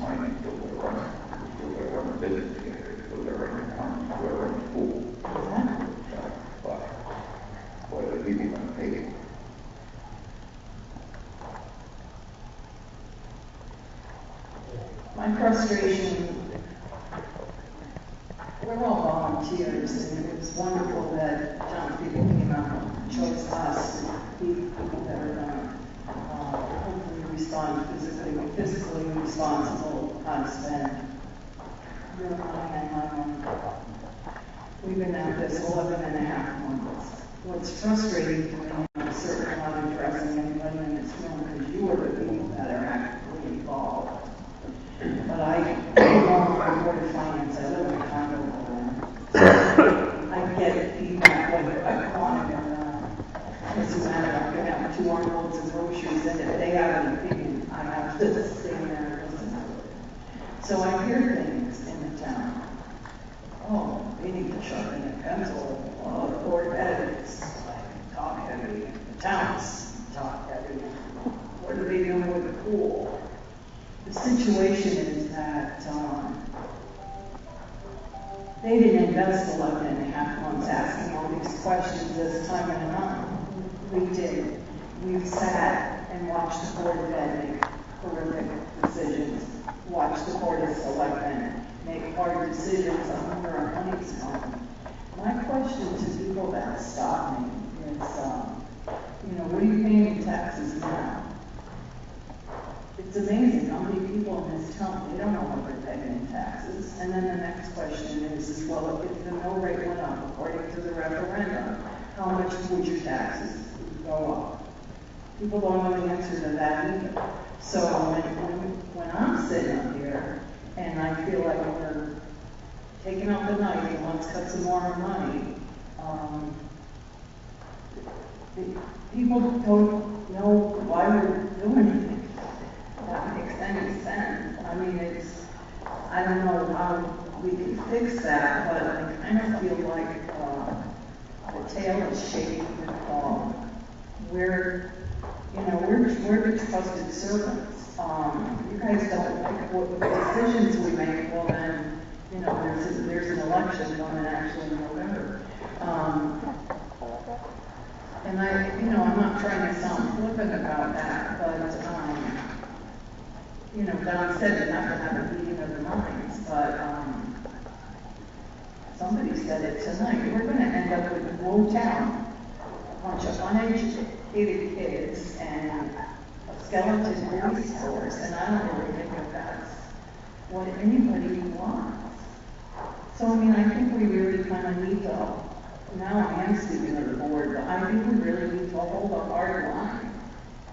Mine is still going to run a business together, still going to run a town, still going to run a school. But what are the people going to pay it? My frustration, we're all volunteers, and it was wonderful that townspeople came out and chose us to be people that are going to hopefully respond fiscally responsible, how to spend your money and my money. We've been at this 11.5 months. What's frustrating to me, I'm certainly not addressing anybody in this room because you are the people that are actively involved. But I belong on the Board of Finance. I live in a condo building. I get feedback whether I want it or not. Doesn't matter. I'm going to have 2 armloads of groceries, and if they have an opinion, I have to stand there and listen to it. So I hear things in the town. Oh, we need to sharpen a pencil. Oh, the Board of Ed is top heavy. The town's top heavy. What are they doing with the pool? The situation is that they didn't invest 11.5 months asking all these questions this time and around. We did. We've sat and watched the Board of Ed make horrific decisions, watched the Board of Selectmen make hard decisions on where our money's going. My question to people that stop me is, what are you paying in taxes now? It's amazing how many people in this town, they don't know what they're paying in taxes. And then the next question is well, if the mill rate went up according to the referendum, how much would your taxes go up? People don't know the answer to that either. So when I'm sitting up here and I feel like we're taking out the knife and let's cut some more money, people don't know why we're doing it. That makes any sense. I mean, I don't know how we can fix that, but I kind of feel like the tail is shaking the dog. We're You know, we're the trusted servants. You guys don't like what the decisions we make, well then, you know, there's an election coming actually in November. And I'm not trying to sound flippant about that, but, Don said you have to have a meeting of the minds, but, somebody said it tonight, we're gonna end up with one town, a bunch of uneducated kids, and a skeleton police force, and I don't really think that that's what anybody wants. So, I think we really kind of need to, now I am speaking of the board, but I think we really need to hold a hard line.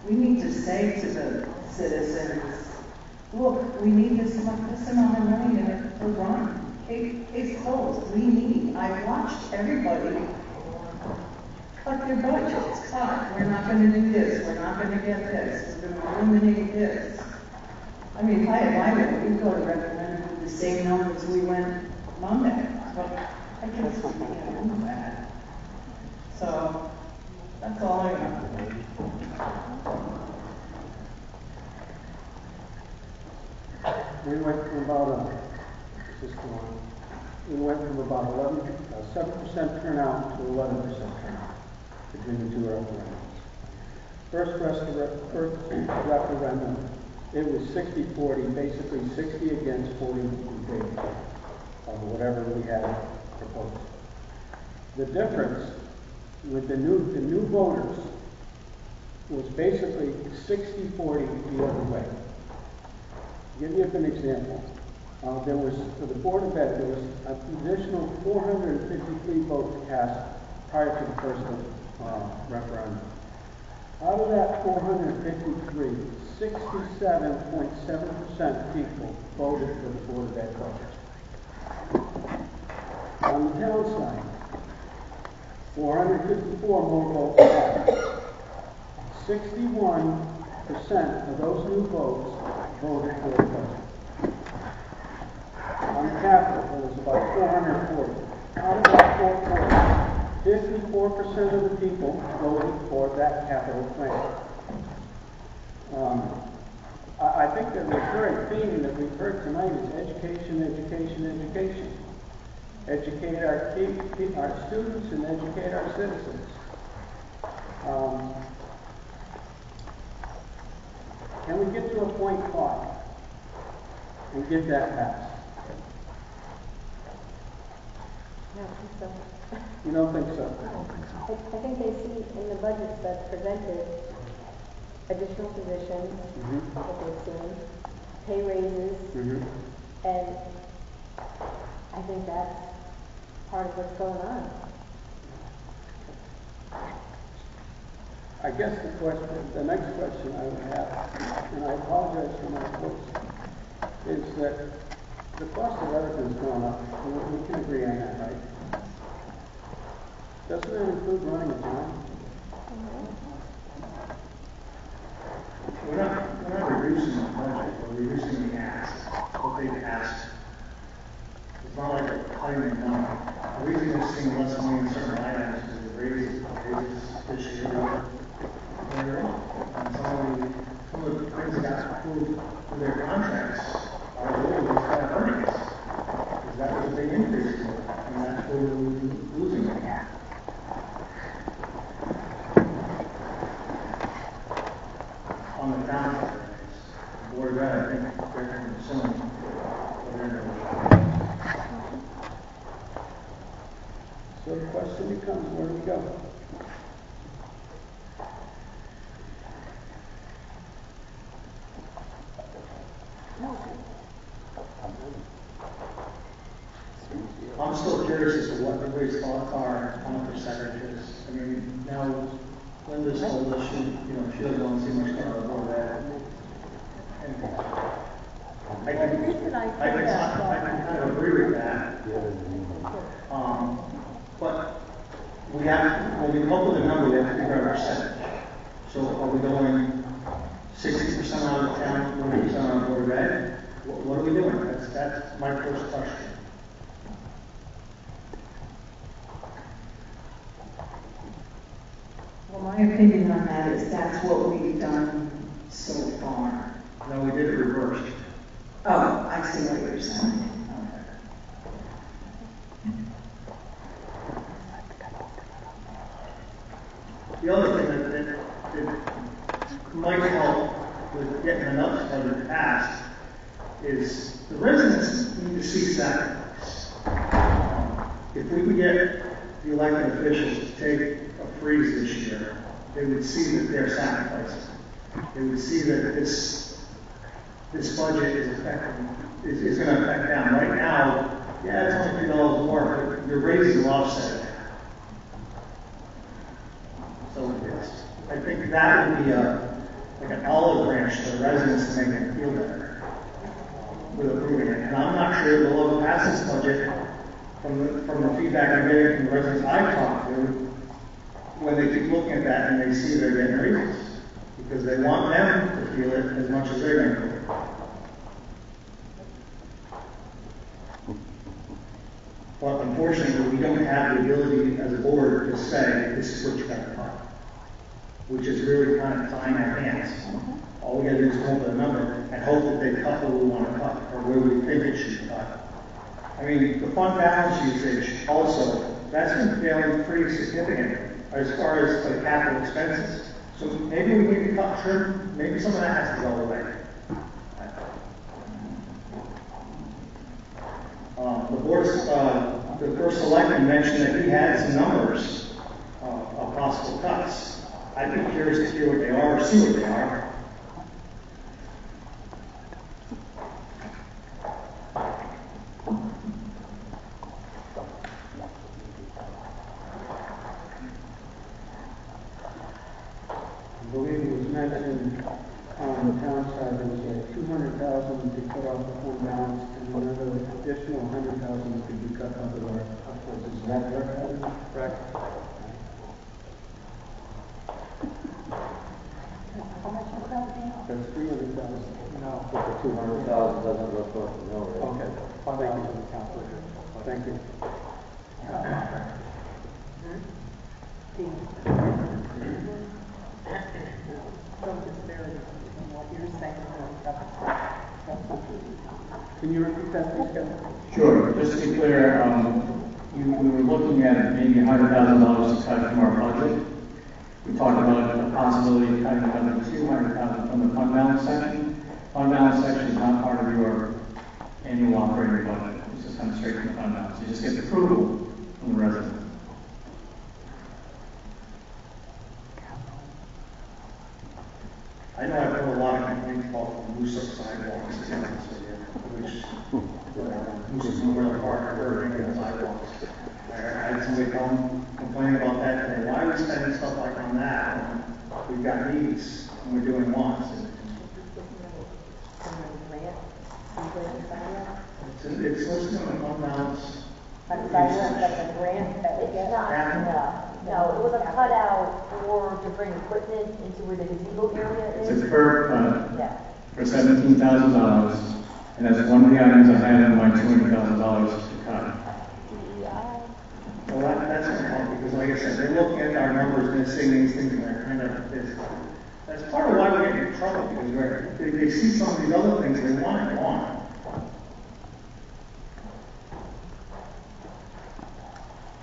We need to say to the citizens, look, we need this amount of money to run. Case closed. I've watched everybody cut their budgets. We're not going to do this. We're not going to get this. We're going to eliminate this. If I had my way, we'd go to recommend with the same numbers we went Monday. But I guess we can't do that. So, that's all I got. We went from about we went from about 7% turnout to 11% turnout between the two referendums. First referendum, it was 60-40, basically 60 against 40 in favor of whatever we had proposed. The difference with the new voters was basically 60-40 the other way. To give you an example, there was, for the Board of Ed, there was an additional 453 votes cast prior to the first referendum. Out of that 453, 67.7% people voted for the Board of Ed budget. On the town side, 454 more votes cast. 61% of those new votes voted for the budget. On the Capitol, there was about 440. Out of that 440, 54% of the people voted for that capital plan. I think that the current theme that we've heard tonight is education, education, education. Educate our students and educate our citizens. Can we get to a point 5 and get that passed? I don't think so. You don't think so? I don't think so. I think they see in the budgets that's presented additional positions that they've seen, pay raises, and I think that's part of what's going on. I guess the next question I would have, and I apologize for my voice, is that the cost of everything's going up. We can agree on that, right? Doesn't that include running a town? We're not reducing the budget, we're reducing the ask, what they've asked. It's not like a cutting the number. The reason we're seeing less money in certain items is the raises this year. And some of the things that got approved for their contracts are really just kind of earnings. Because that was a big increase, and that's where we're losing it. On the down, the Board of Ed, I think they're concerned. So the question becomes, where do we go? I'm still curious as to what everybody's thoughts are on the percentages. Now, Linda's told us she doesn't want to see much going on the Board of Ed. I can kind of agree with that. But when we come up with a number, we have to figure out a percentage. So are we going 60% out of the town, 40% on the Board of Ed? What are we doing? That's my first question. Well, my opinion on that is that's what we've done so far. No, we did it reversed. Oh, I see what you're saying. The other thing that might help with getting an budget passed is the residents need to see sacrifice. If we could get the elected officials to take a freeze this year, they would see that they're sacrificing. They would see that this budget is going to affect them. Right now, yeah, it's only $2 more, but your raises are offset. So I think that would be like an olive branch to the residents to make them feel better with approving it. And I'm not sure the law pass this budget from the feedback I'm getting from the residents I've talked to, when they keep looking at that and they see they're getting raises, because they want them to feel it as much as they're going to feel it. But unfortunately, we don't have the ability as a board to say, this is what you got to cut, which is really kind of tying our hands. All we got to do is come up with a number and hope that they cut what we want to cut, or where we think it should cut. I mean, the fund balance usage also, that's been failing pretty significant as far as the capital expenses. So maybe we need to cut trim, maybe some of that has to go away. The first selectman mentioned that he had some numbers of possible cuts. I'd be curious to hear what they are or see what they are. I believe it was mentioned on the town side, there was like 200,000 to cut off the fund balance, and another additional 100,000 to be cut out of our upwards. Is that correct? Correct. How much was that? That's 300,000. No. But the 200,000 doesn't look like, no, right? Okay. Fund balance on the calculator. Thank you. Can you repeat that, please, Kevin? Sure. Just to be clear, we were looking at maybe $100,000 to cut from our budget. We talked about the possibility of cutting another $200,000 from the fund balance section. Fund balance section is not part of your annual operating budget. It's just comes straight from the fund balance. You just get approval from the resident. I know I've heard a lot of complaints about loose up sidewalks, which Moose is nowhere apart from any of the sidewalks. I had somebody come complaining about that today. Why are we spending stuff like on that when we've got needs and we're doing wants? It's listed on the fund balance. Like a grant that we get? No, it was a cutout to bring equipment into where the gazebo area is. It's a curb cut Yeah. for $17,000, and that's one of the items I had in my $200,000 to cut. Well, that's going to help because, like I said, they're looking at our numbers and they're seeing these things and they're kind of, that's part of why we're getting in trouble because they see some of these other things they want and want.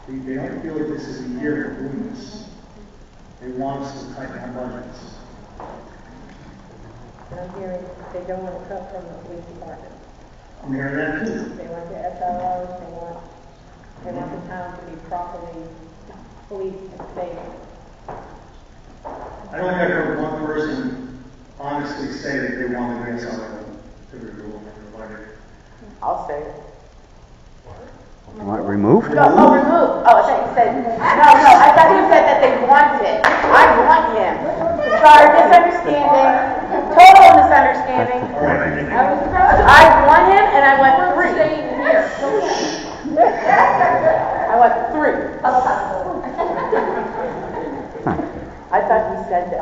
They don't feel like this is a year for doing this. They want us to tighten our budgets. And I'm hearing they don't want to cut from the police department. I'm hearing that too. They want the SROs, they want the town to be properly policed and safe. I don't think I've heard one person honestly say that they want the SRO to be removed from the budget. I'll say it. You want it removed? No, removed. Oh, I thought you said, no, I thought you said that they want it. I want him. Sorry, misunderstanding. Total misunderstanding. I want him and I want 3. I want 3. I thought you said that.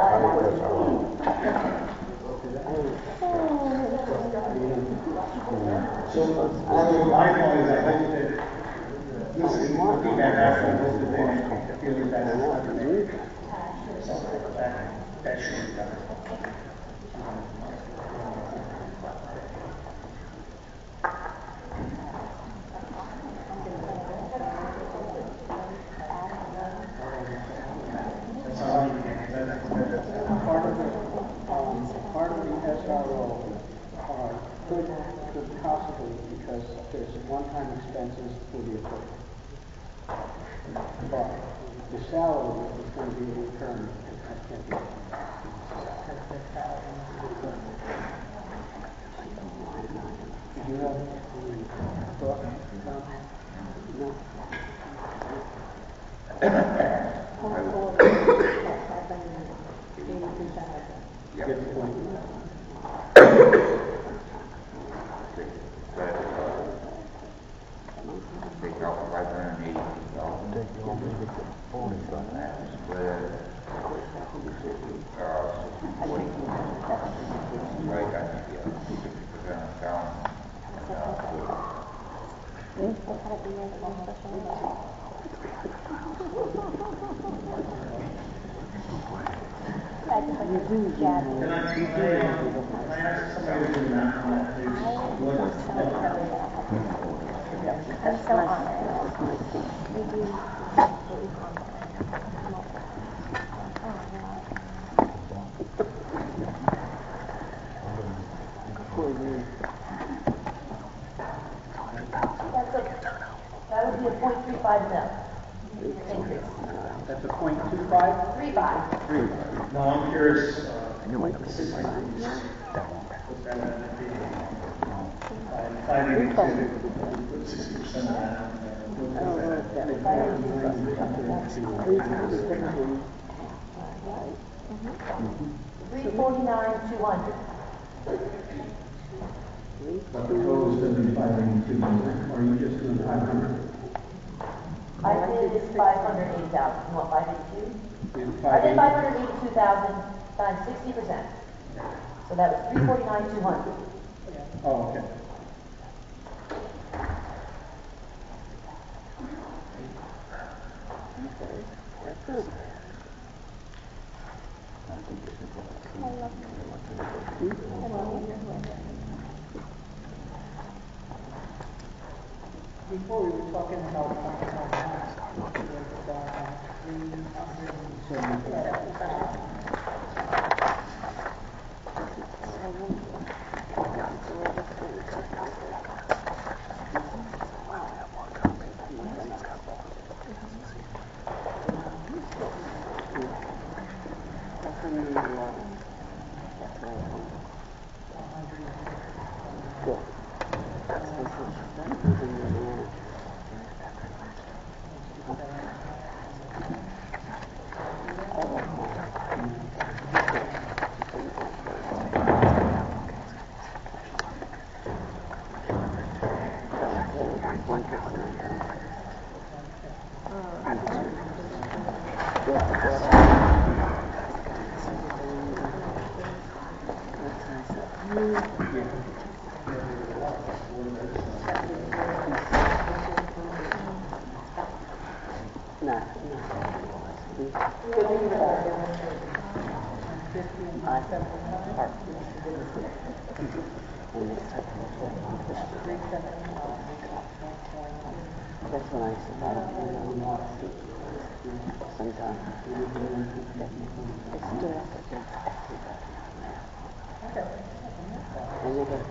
So, my point is I hope that this is looking at after I hope that they feel that that's So that should be done. That's all you can, Part of the SRO could possibly, because there's one-time expenses for the equipment. But the salary is going to be returned. Did you have any thought? No. Good point. Take out $580,000. Right, I think, 50% of town. Can I ask somebody to do that on that, please? I'm so honored. We do. That would be a 0.35 mil increase. That's a 0.25? 3.5. No, I'm curious, put that in the, I need to put 60% of that out there. 349,200. But the total is going to be 582, or are you just doing 500? I did 580,000. You want 582? I did 582,000 times 60%. So that was 349,200. Oh, okay. Before we were talking about That's when I said, I don't know. Sometimes it's stood up against everybody. And they get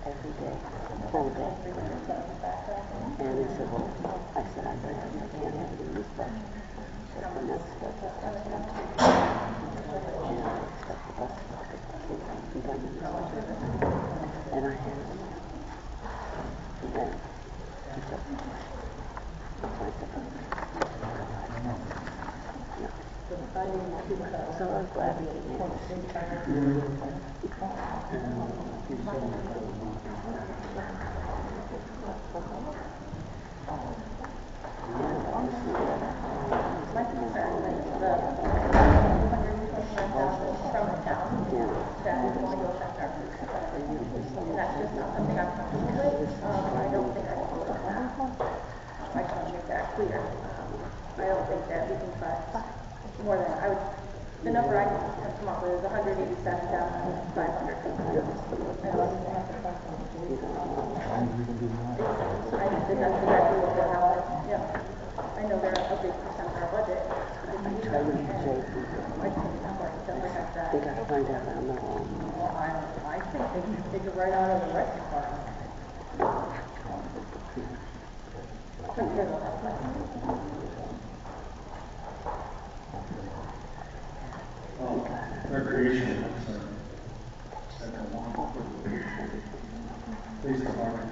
every day, full day. And he said, well, I said, I can't have it in this budget. But the next budget, that's what I'm doing. And I expect the bus to be done in this budget. And I have it. And then he said, so I was glad we came in. My concern is the from the town that is going to go affect our food supply. And that's just not something I'm comfortable with. I don't think I can do that. I just want to make that clear. I don't think that we can cut more than, the number I have come up with is 187,500. I don't think they have to cut them. I think that that's exactly what they're having, yeah. I know they're a big percent of our budget. They gotta find out on their own. Well, I think they can take it right out of the rec department. Recreation, police department,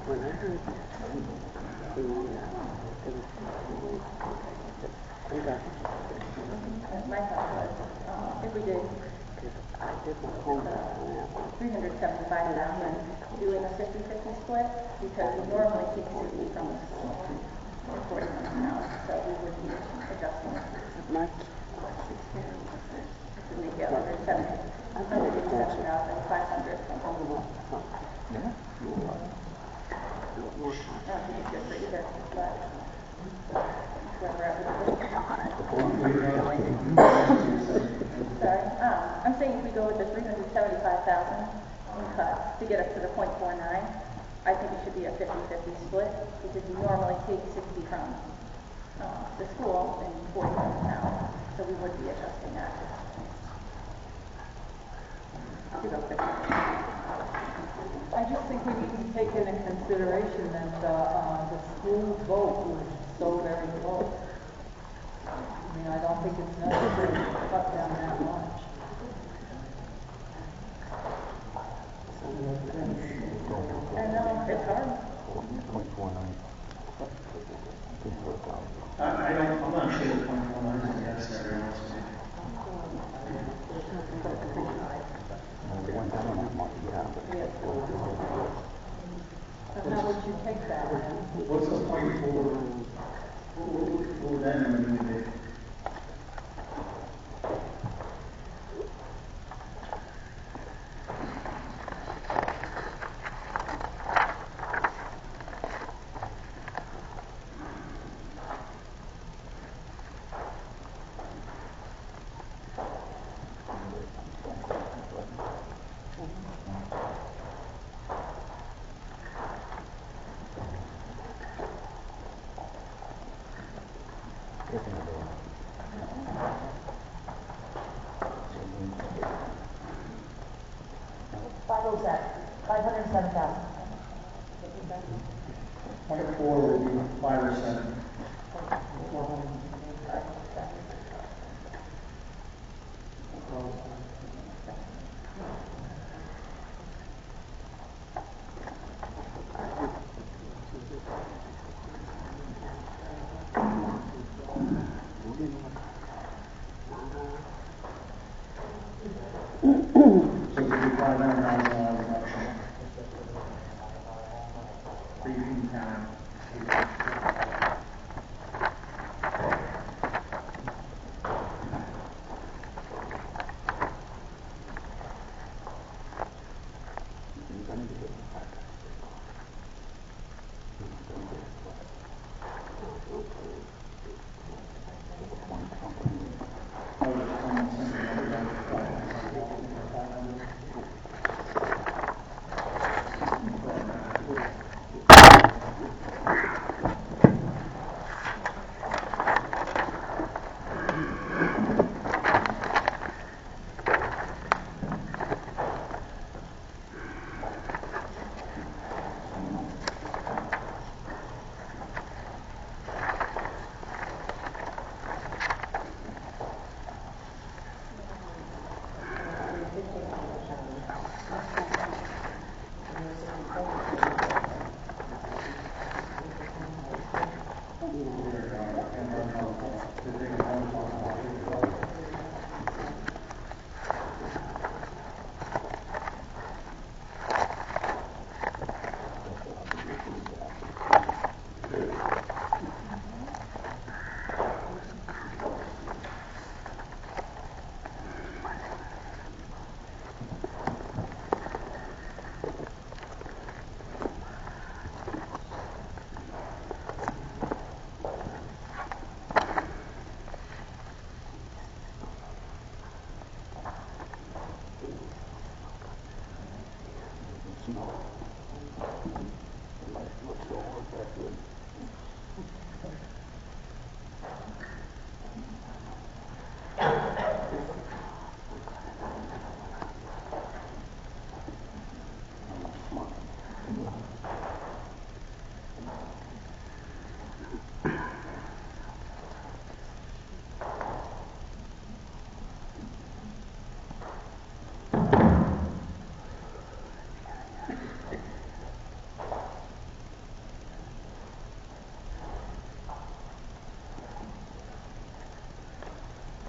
When I heard My thought was, if we did I did my homework on that one. 375,000, doing a 50-50 split, because we normally take 60 from the school, or 40 from the town, so we would be adjusting it. My To make it 187,500 from home. Yeah. I don't think it's good for either, but where we're at with Sorry, I'm saying if we go with the 375,000 in cut to get us to the 0.49, I think it should be a 50-50 split, because we normally take 60 from the school and 40 from the town, so we would be adjusting that. I just think we need to take into consideration that the school vote was so very close. I mean, I don't think it's necessary to cut down that much. And it's hard. I'm not sure the 0.19 is necessary, honestly. And how would you take that? What's the point for them when they would be 5 or 7. So it would be $500,000 reduction. Free from town.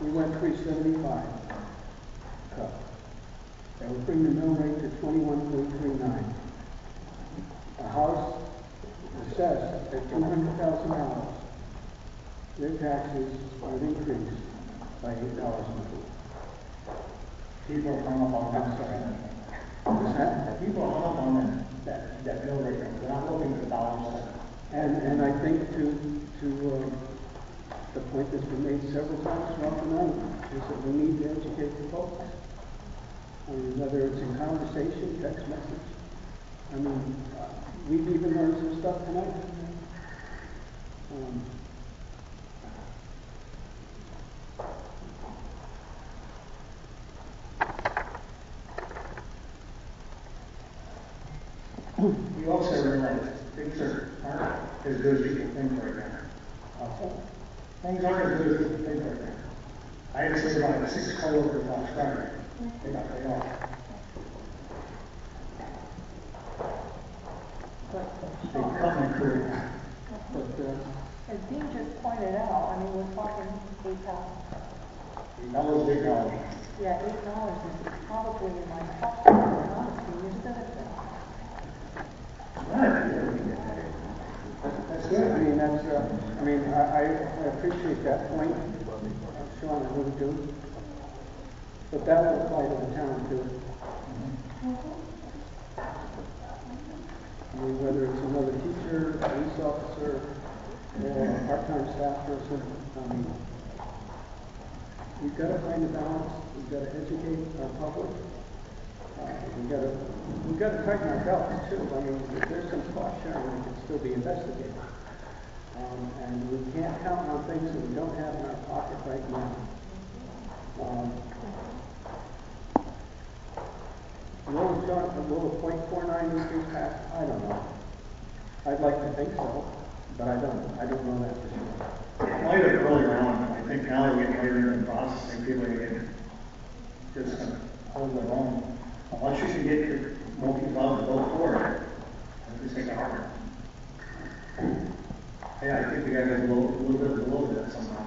We went 375 cut. That would bring the mill rate to 21.39. A house assessed at $200,000, their taxes would increase by $8 a month. People are hung up on that. What's that? People are hung up on that mill rate. They're not looking for dollars. And I think to the point that's been made several times throughout the night is that we need to educate the folks. I mean, whether it's in conversation, text message. I mean, we've even learned some stuff tonight. We also realize things aren't as good as people think right now. Things aren't as good as people think right now. I had to say about 6 coworkers last Friday. They got laid off. They cut my career. As Dean just pointed out, I mean, we're talking $8. $8. Yeah, $8 is probably in my pocket, honestly, it's benefit. That's good. I mean, I appreciate that point, Sean, I really do. But that will apply to the town too. I mean, whether it's another teacher, police officer, or a part-time staff person, I mean, we've got to find a balance. We've got to educate our public. We've got to tighten our belts too. I mean, if there's some cost sharing that can still be investigated. And we can't count on things that we don't have in our pocket right now. Will the .49 increase pass? I don't know. I'd like to think so, but I don't know that for sure. Later, earlier on, I think now that we're getting later in the processing, people are getting just going to hold their own. Once you can get your multi-cloud to go for it, it's going to harder. Yeah, I think we got to go a little bit below that somehow.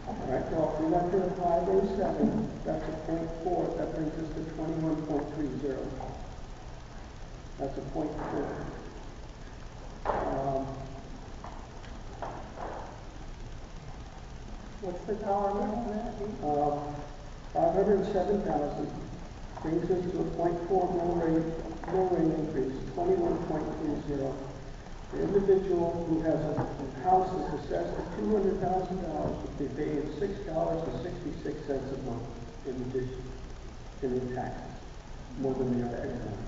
All right, well, if we went to the 507, that's a 0.4, that brings us to 21.30. That's a 0.4. What's the dollar amount on that? 507,000 brings us to a 0.4 mill rate increase, 21.30. The individual who has a house that's assessed at $200,000 would be paying $6.66 a month in addition to the taxes, more than the other expense.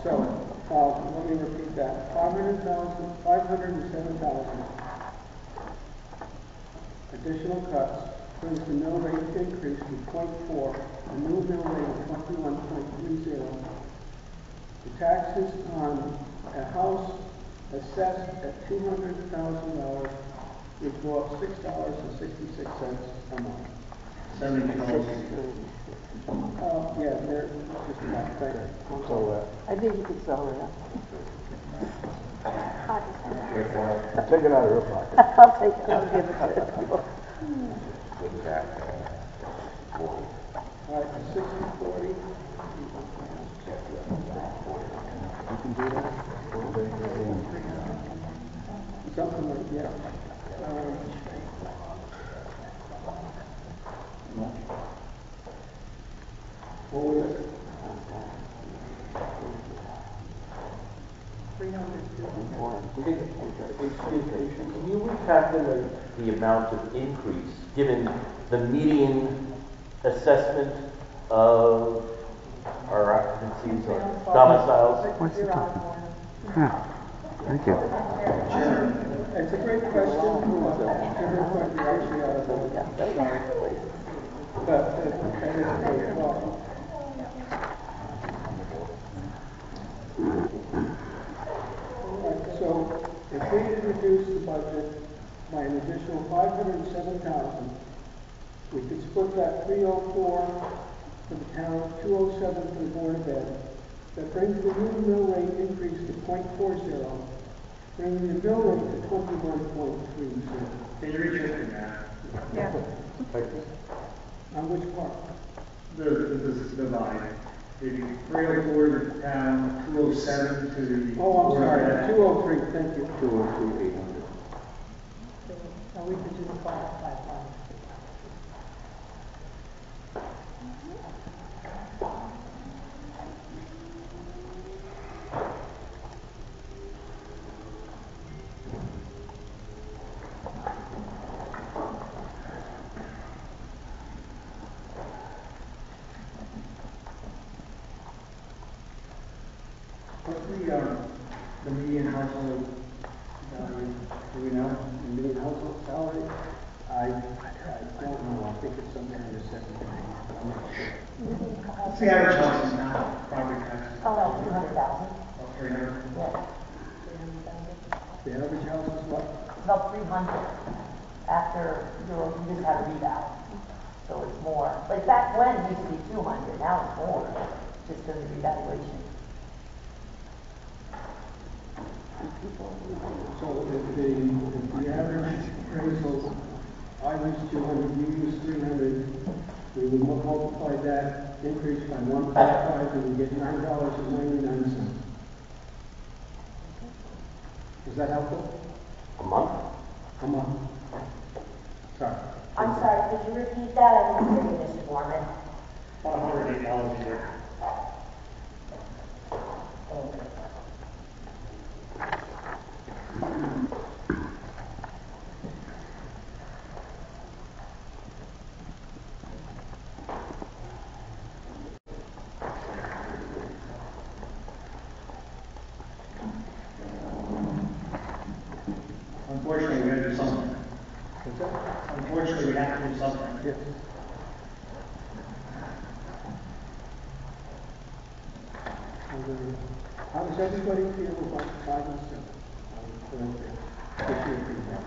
So, let me repeat that. 507,000 additional cuts brings the mill rate increase to 0.4, a new mill rate of 21.30. The taxes on a house assessed at $200,000 would go up $6.66 a month. $70. Yeah, they're just about there. I think you could sell that. Take it out of her pocket. I'll take it, I'll give it to you. With that, 40. All right, 60/40. You can do that. Something like, yeah. What was it? 300. Excuse me, can you recalculate the amount of increase given the median assessment of our occupancies or domiciles? What's he talking? Thank you. It's a great question. Every point we actually ought to vote. But that is a great thought. So if we had reduced the budget by an additional $507,000, we could split that 304 for the town, 207 for the Board of Ed. That brings the new mill rate increase to 0.40, bringing the mill rate to 21.30. Can you reach out to that? Yeah. On which part? The line. Maybe 304 to the town, 207 to the. Oh, I'm Board of sorry, Ed. 203, thank you. 202, 800. Now we could do the 5. What's the median household value? Do we know? The median household salary, I don't know, I think it's something under 7 grand. I'm not sure. What's the average house now, property tax? Oh, 200,000. About 300? Yeah. The average house is what? About 300 after you just had a rebound. So it's more. Like back when it used to be 200, now it's more, just because of the revaluation. So if the average appraisal, I use 200, you use 300, we would multiply that increase by 1.5 and we get $9.99. Is that helpful? A month? A month. Sorry. I'm sorry, could you repeat that? I didn't hear you, Mr. Gorman. $508 a year. Unfortunately, we have to do something. Unfortunately, we have to do something. Yes. How does everybody feel about 5 and 7? What's your feedback?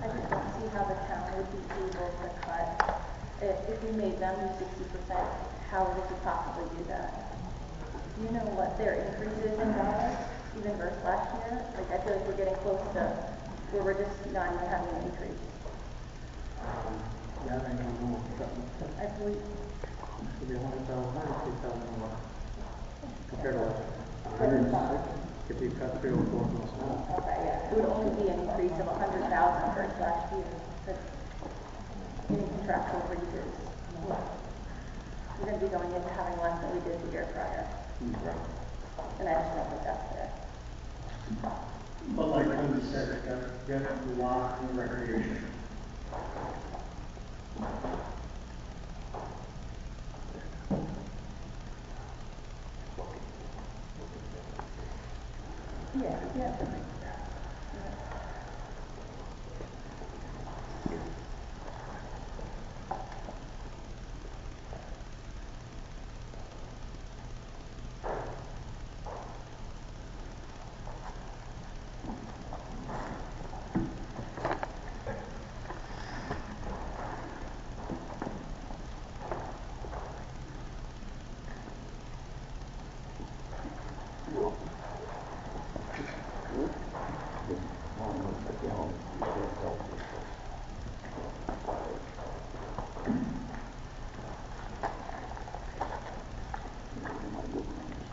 I just don't see how the town would be able to cut, if we made them do 60%, how would you possibly do that? Do you know what their increase is in dollars, even versus last year? Like, I feel like we're getting close to where we're just not even having an increase. Yeah, I don't know. I believe, It'll be $100,000 more compared to last year. 106 if you cut 304 plus 1. okay, yeah, it would only be an increase of 100,000 versus last year. That's any contractual raises. We're going to be going into having less than we did the year prior. And I just don't think that's fair. But like Linda said, get a lot in recreation. Yeah.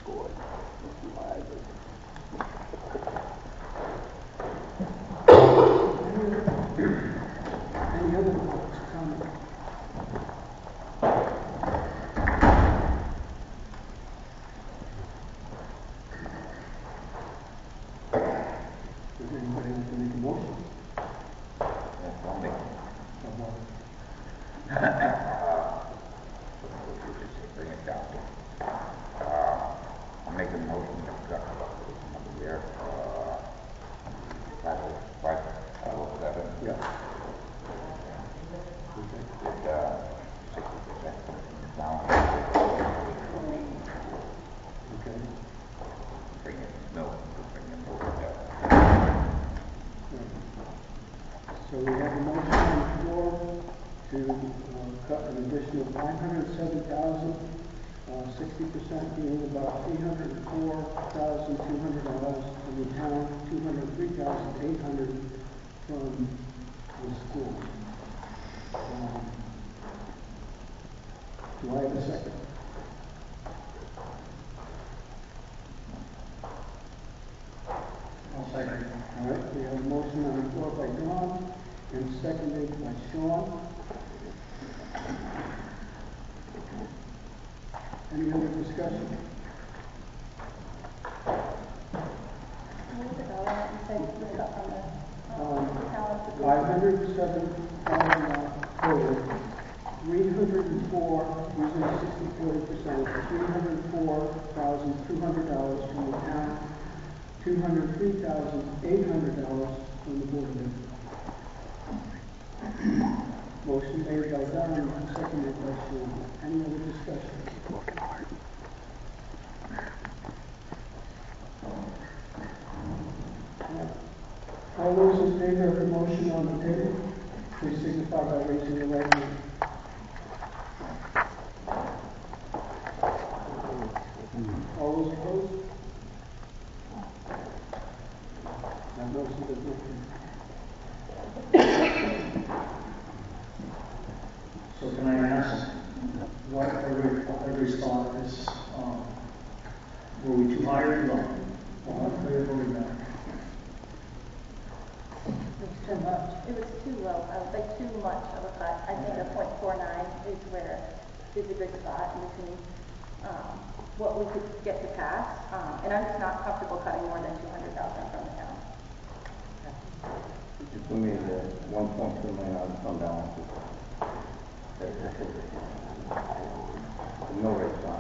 board. Any other comments? Does anybody want to make a motion? Don't make it. Bring it down. I'll make a motion to cut here. Right, 7. Yeah. With 60% down. Okay. Bring it, no, bring it over there. So we have a motion on the floor to cut an additional $907,000, 60% being about $804,200 from the town, $203,800 from the school. Do I have a second? I'll second. All right, we have a motion on the floor by Dawn and seconded by Sean. Any other discussion? $507,000 304, using 60-40%, $304,200 from the town, $203,800 from the board of ed. Motion made by Don and seconded by Sean. Any other discussion? All those in favor of the motion on the table, please signify by raising your right hand. All those opposed? That motion does not carry. So can I ask, what everybody's thought is, were we too high or too low? Well, clear voting back. It's too much. It was too low. I would say too much of a cut. I think a 0.49 is a good spot in between what we could get to pass. And I'm just not comfortable cutting more than $200,000 from the town. Just put me the 1.2 million on fund balance. No rates on.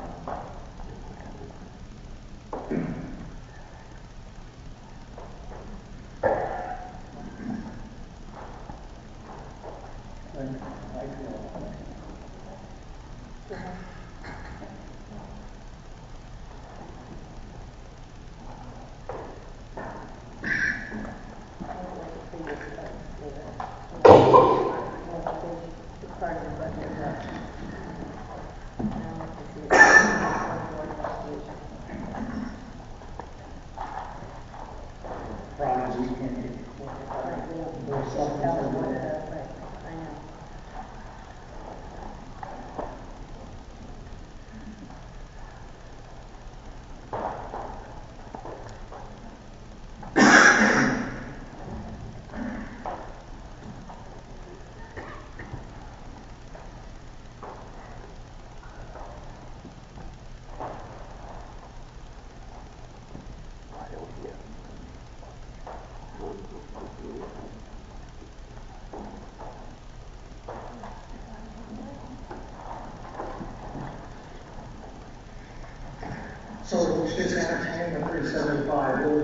So if we just entertain the 375, what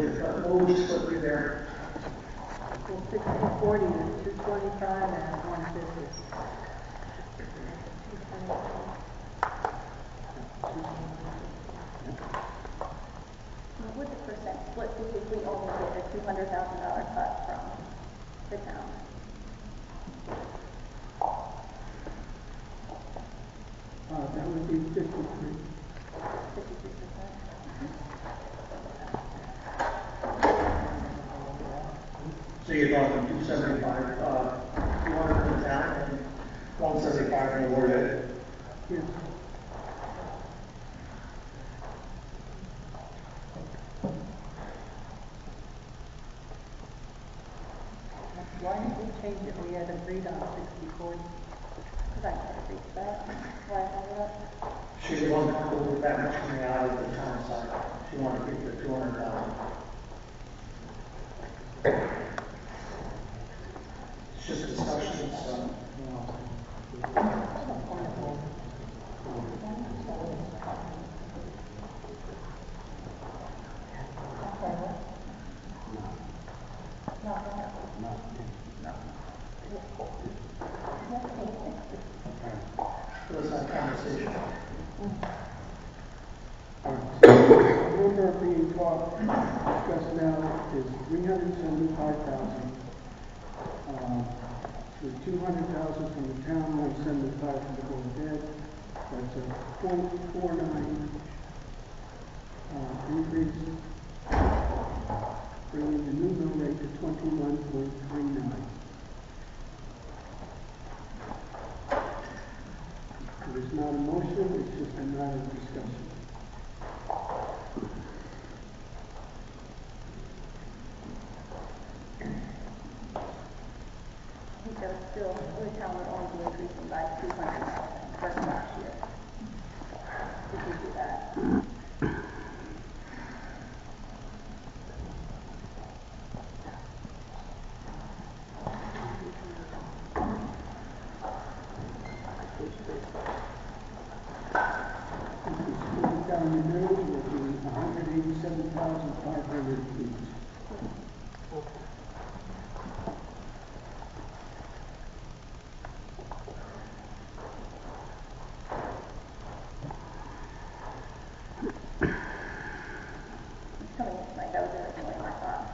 would you split through there? Well, 60-40 is 225 and 150. What would the percent split be if we only get a $200,000 cut from the town? That would be 53. 53%. So you're talking 275, 200 from the town and 175 from the board of ed? Yes. change it, we had agreed on 60/40. Because I never reached that. Why is that? She didn't want to move that much money out of the town side. She wanted to keep the 200,000. It's just discussion, so, you know. Let's have conversation. The number being discussed now is 375,000. With 200,000 from the town, 175 from the Board of Ed. That's a 0.49 increase, bringing the new mill rate to 21.39. It is not a motion, it's just a matter of discussion. I think that was still, the town would only be increasing by 200,000 versus last year. If we do that. Down the middle will be 187,500 each. Coming in tonight, that was originally my thought,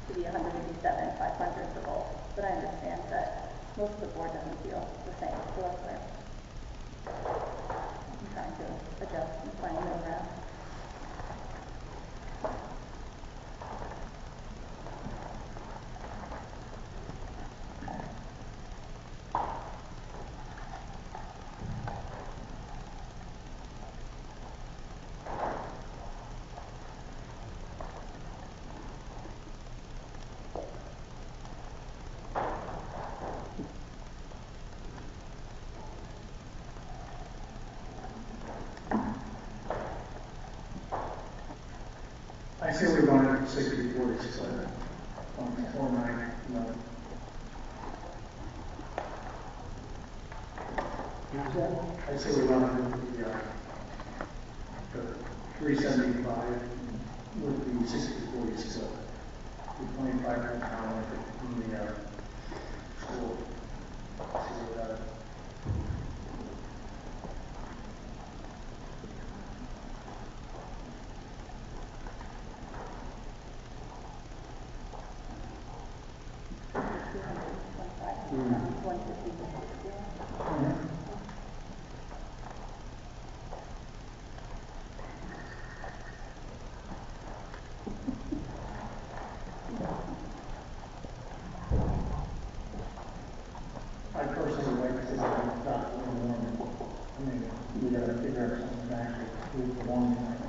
to be 187,500 for both, but I understand that most of the board doesn't feel the same, so that's why I'm trying to adjust and find a middle ground. I say we run it 60/40 split on the 4-9 level. I say we run it the 375 with the 60/40 split. The 25 from town in the school. See what that is. I personally like to see that not a little more. I mean, we gotta figure out something to actually do for one night.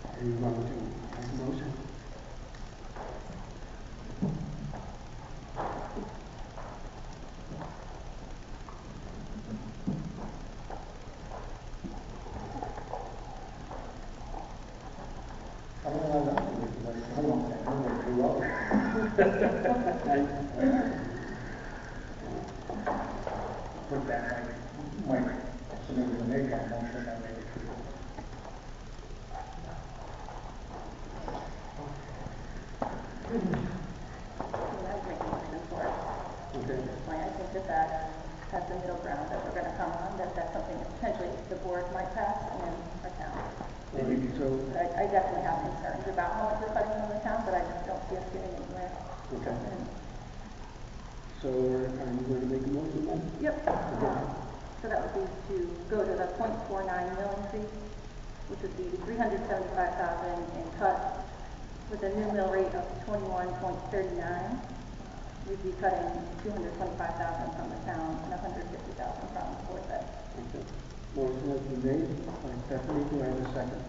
Are you going to make a motion? I don't know what to do because I don't want that number too low. Put that like, somebody will make that motion, I make it true. I would make a motion for it. Okay. I think that has the middle ground that we're going to come on, that's something that potentially the board might pass and our town. So, I definitely have concerns about how much we're cutting from the town, but I just don't see us getting anywhere. okay. So, are you going to make a motion then? Yep. So that would be to go to the 0.49 mil increase, which would be 375,000 in cut with a new mill rate of 21.39. we'd be cutting $225,000 from the town and $150,000 from the Board of Ed. Okay. Motion has been made by Stephanie. Do I have a second?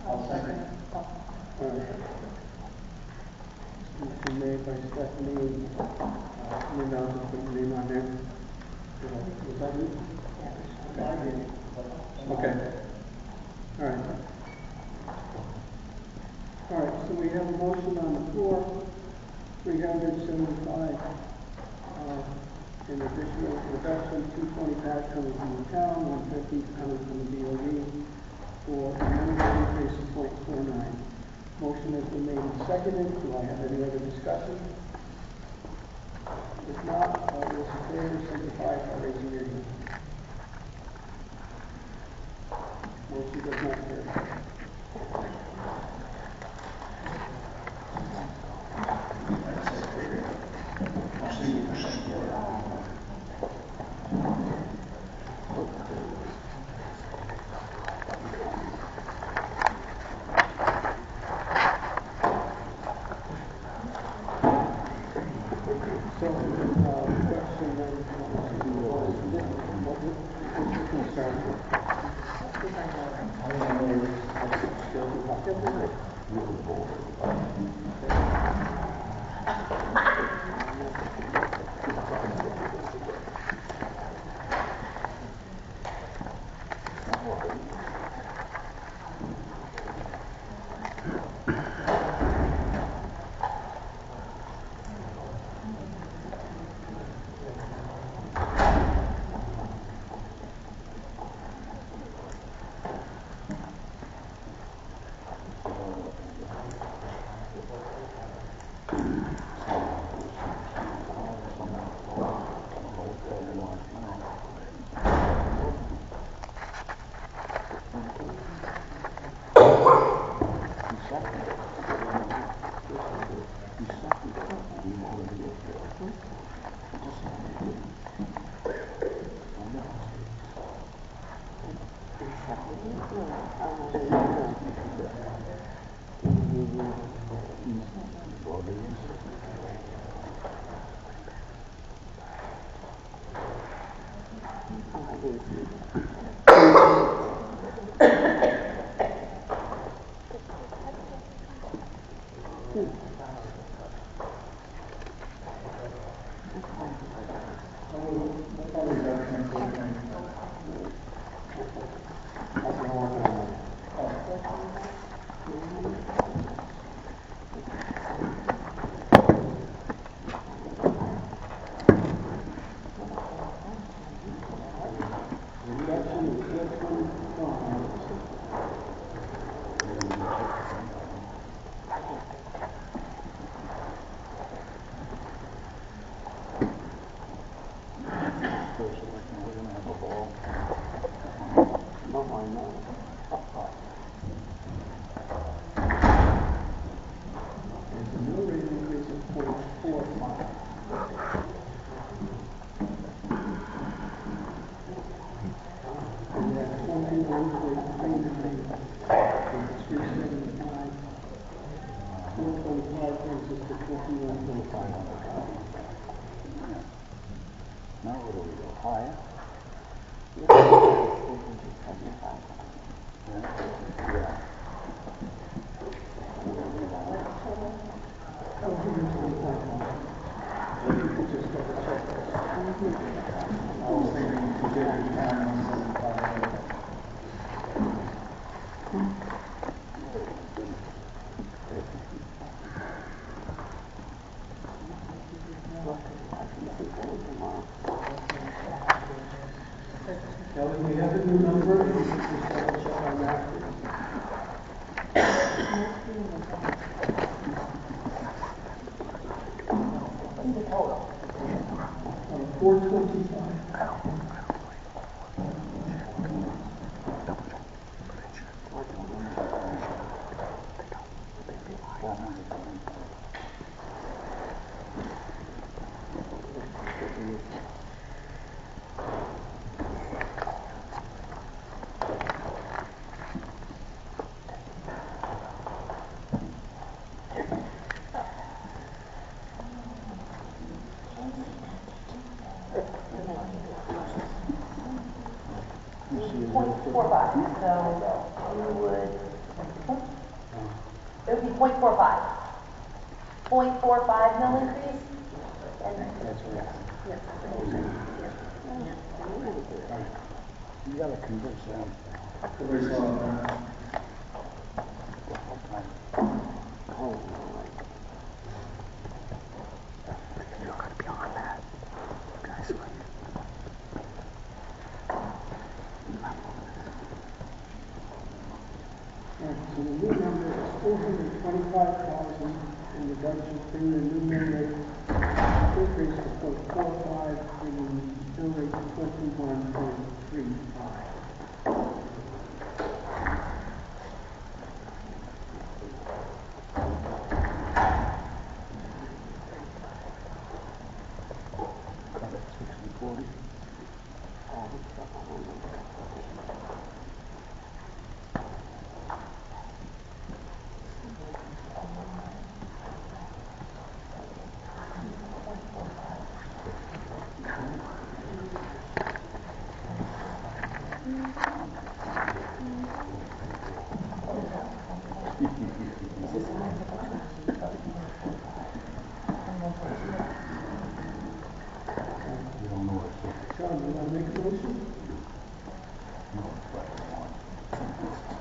I'll second. All right. Motion made by Stephanie. Maybe I'll just put your name on there. Was that you? Okay. All right. All right, so we have a motion on the floor, 375, in additional reduction, 225 coming from the town, 150 coming from the DOE, for an annual increase of 0.49. Motion has been made and seconded. Do I have any other discussion? If not, all those in favor signify by raising your hand. Motion does not carry. Kelly, we have a new number. We should just double check our math. In the total. 425. 0.45, so you would, it would be 0.45. 0.45 mil increase, and You gotta convince them. You gotta be on that. Guys, like. So the new number is $425,000, and the budget bring the new mill rate increase to 0.45, bringing the mill rate to 21.35. Sean, do you want to make a motion?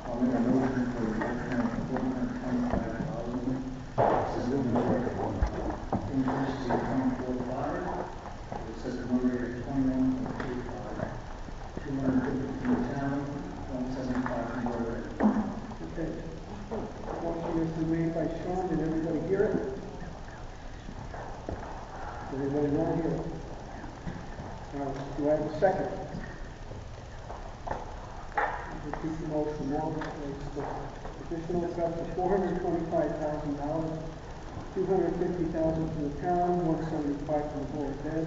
I'll make a motion for the reduction of $425,000. Increase to 1.45. It says the number is 21.35. 250 from the town, 175 from the board. Okay. Motion has been made by Sean. Did everybody hear it? Did everybody not hear it? Do I have a second? Repeat the motion now. Additional cuts of $425,000, $250,000 from the town, $175 from the board of ed,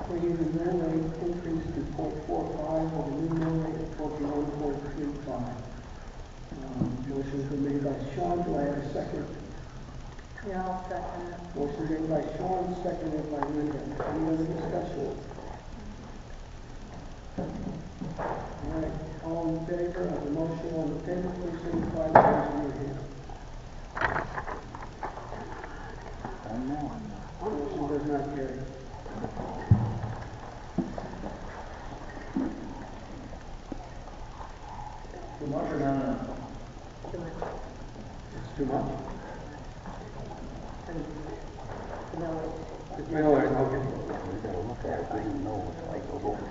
bringing the mill rate increase to 0.45 with a new mill rate of 21.35. Motion has been made by Sean. Do I have a second? Yeah, I'll second it. Motion made by Sean, seconded by Linda. Any other discussion? All right, all in favor of the motion on the table, please signify by raising your hand. Motion does not carry. Too much or not enough? It's too much? No, It's mill rate, okay. We gotta look at it, I didn't know what I go over.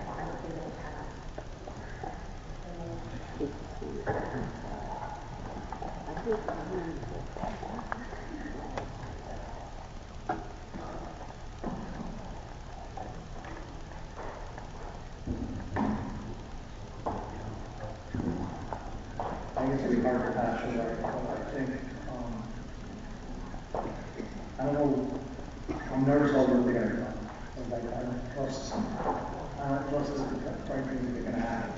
I guess it'd be hard to pass it right, but I think, I don't know, I'm nervous over what they're gonna do. Like, I don't trust the right things that are gonna happen.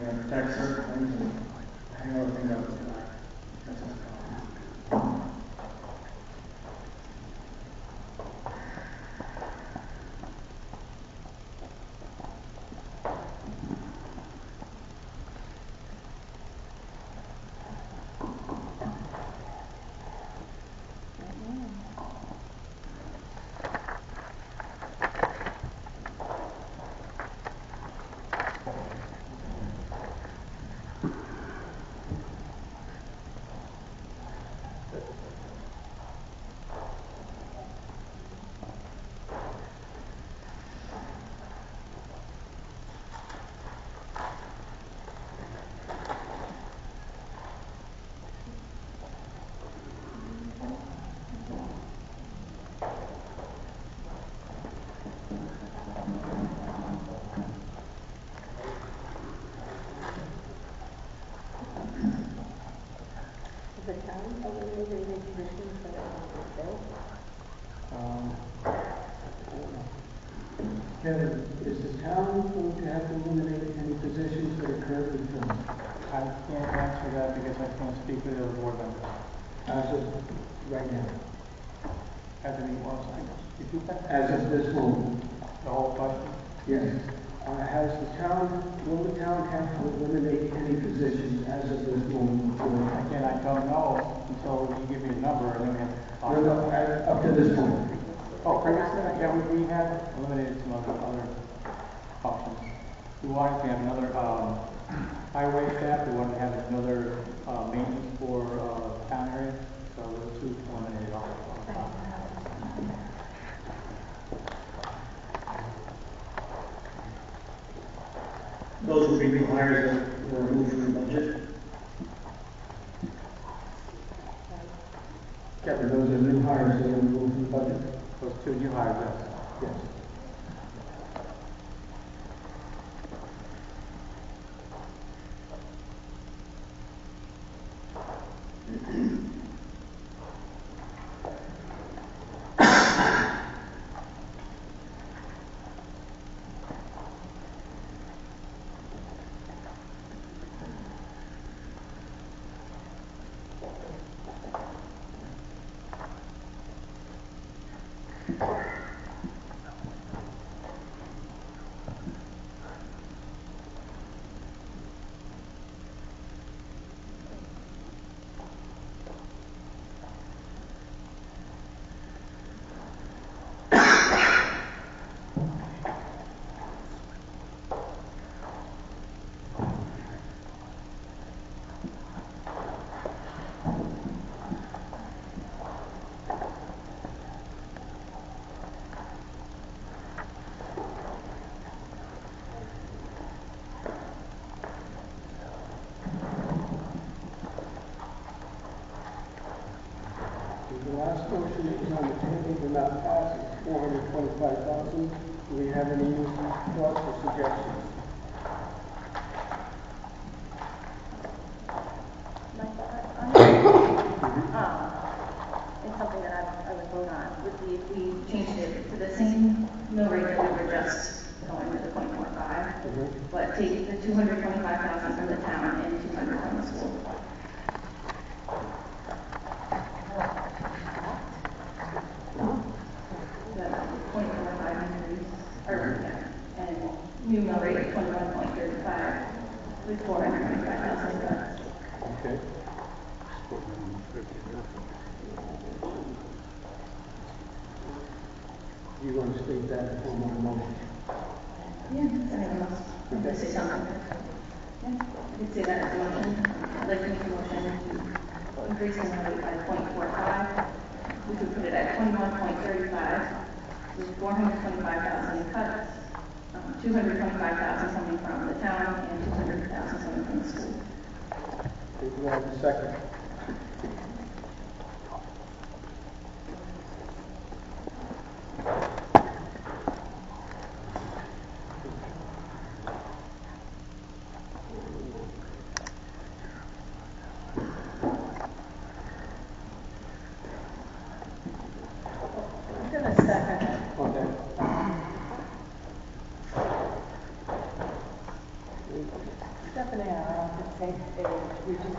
They're gonna protect certain things and hang other things up to that. That's my problem. the town eliminated positions that are not filled. Kevin, is the town going to have to eliminate any positions that are currently filled? I can't answer that because I can't speak for the other board members. As of right now? As of last night. Repeat that? As of this moment? The whole question? Yes. Will the town have to eliminate any positions as of this moment? Again, I don't know until you give me a number and then we have to talk about it. Up to this point. Oh, previously, yeah, we had eliminated some other options. We wanted to have another highway staff, we wanted to have another maintenance for town areas, so those two eliminated all the time. Those would be new hires that were removed from the budget. Kevin, those are new hires that were removed from the budget? Those two new hires, yes. Yes. The last motion that was on the table did not pass, it's $425,000. Do we have any thoughts or suggestions? My thought on it, it's something that I would vote on, would be if we changed it to the same mill rate that we were just going with the 0.15, but take the $225,000 from the town and $200 from the school. New mill rate of 21.35 with 425,000 cuts. Okay. You want to state that in form of a motion? Yeah, anyone else want to say something? Yeah, I could say that as a motion. I'd like to make a motion to increase the mill rate by 0.45. We could put it at 21.35 with 425,000 in cuts. 225,000 coming from the town and 200,000 coming from the school. Do you have a second? I'm going to second it. Okay. Stephanie and I on the same page. We just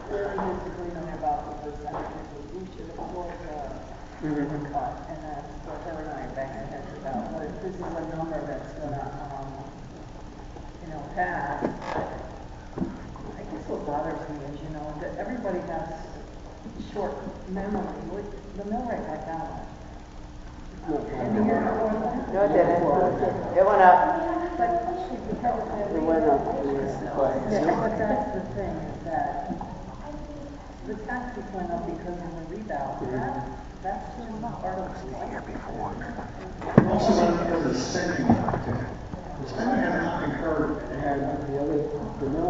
clearly disagreement about the percentages. We should avoid the cut, and that's what her and I are banging heads about. But if this is a number that's going to, pass, I guess what bothers me is, that everybody has short memory. The mill rate went down. And the year before that. No, it didn't. It went up. But because It went up. but that's the thing, is that the taxes went up because of the rebound. That's just part of the year before. Also, because of spending. The spending has not incurred. And the mill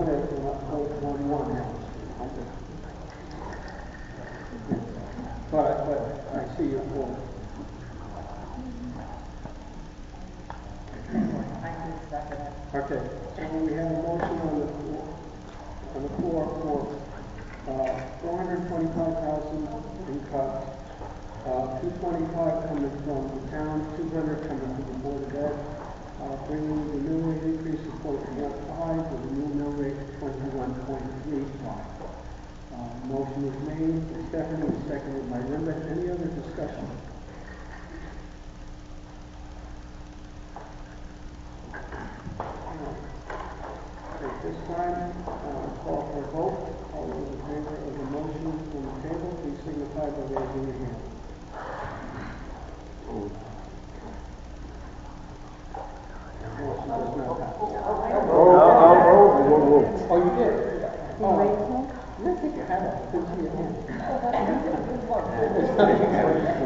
rate went up 0.11 now. But I see your point. Okay, so we have a motion on the floor for 425,000 in cuts, 225 coming from the town, 200 coming from the Board of Ed, bringing the mill rate increase to 0.15 with a new mill rate of 21.35. Motion is made by Stephanie, seconded by Linda. Any other discussion? this time, call for a vote. All those in favor of the motion on the table, please signify by raising your hand. Motion does not pass. Oh, you did? Oh, you didn't take your hat off. I couldn't see your hand.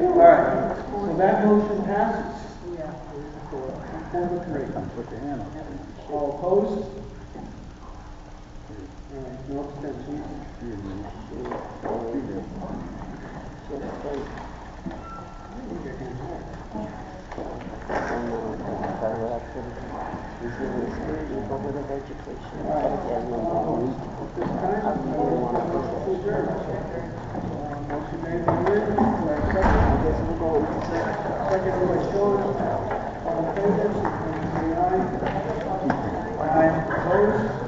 All right, so that motion passes. Four to three. All opposed? All right, no abstentions. Motion made by Lynn, do I have a second? Second by Sean. All in favor, say aye. Aye. Opposed?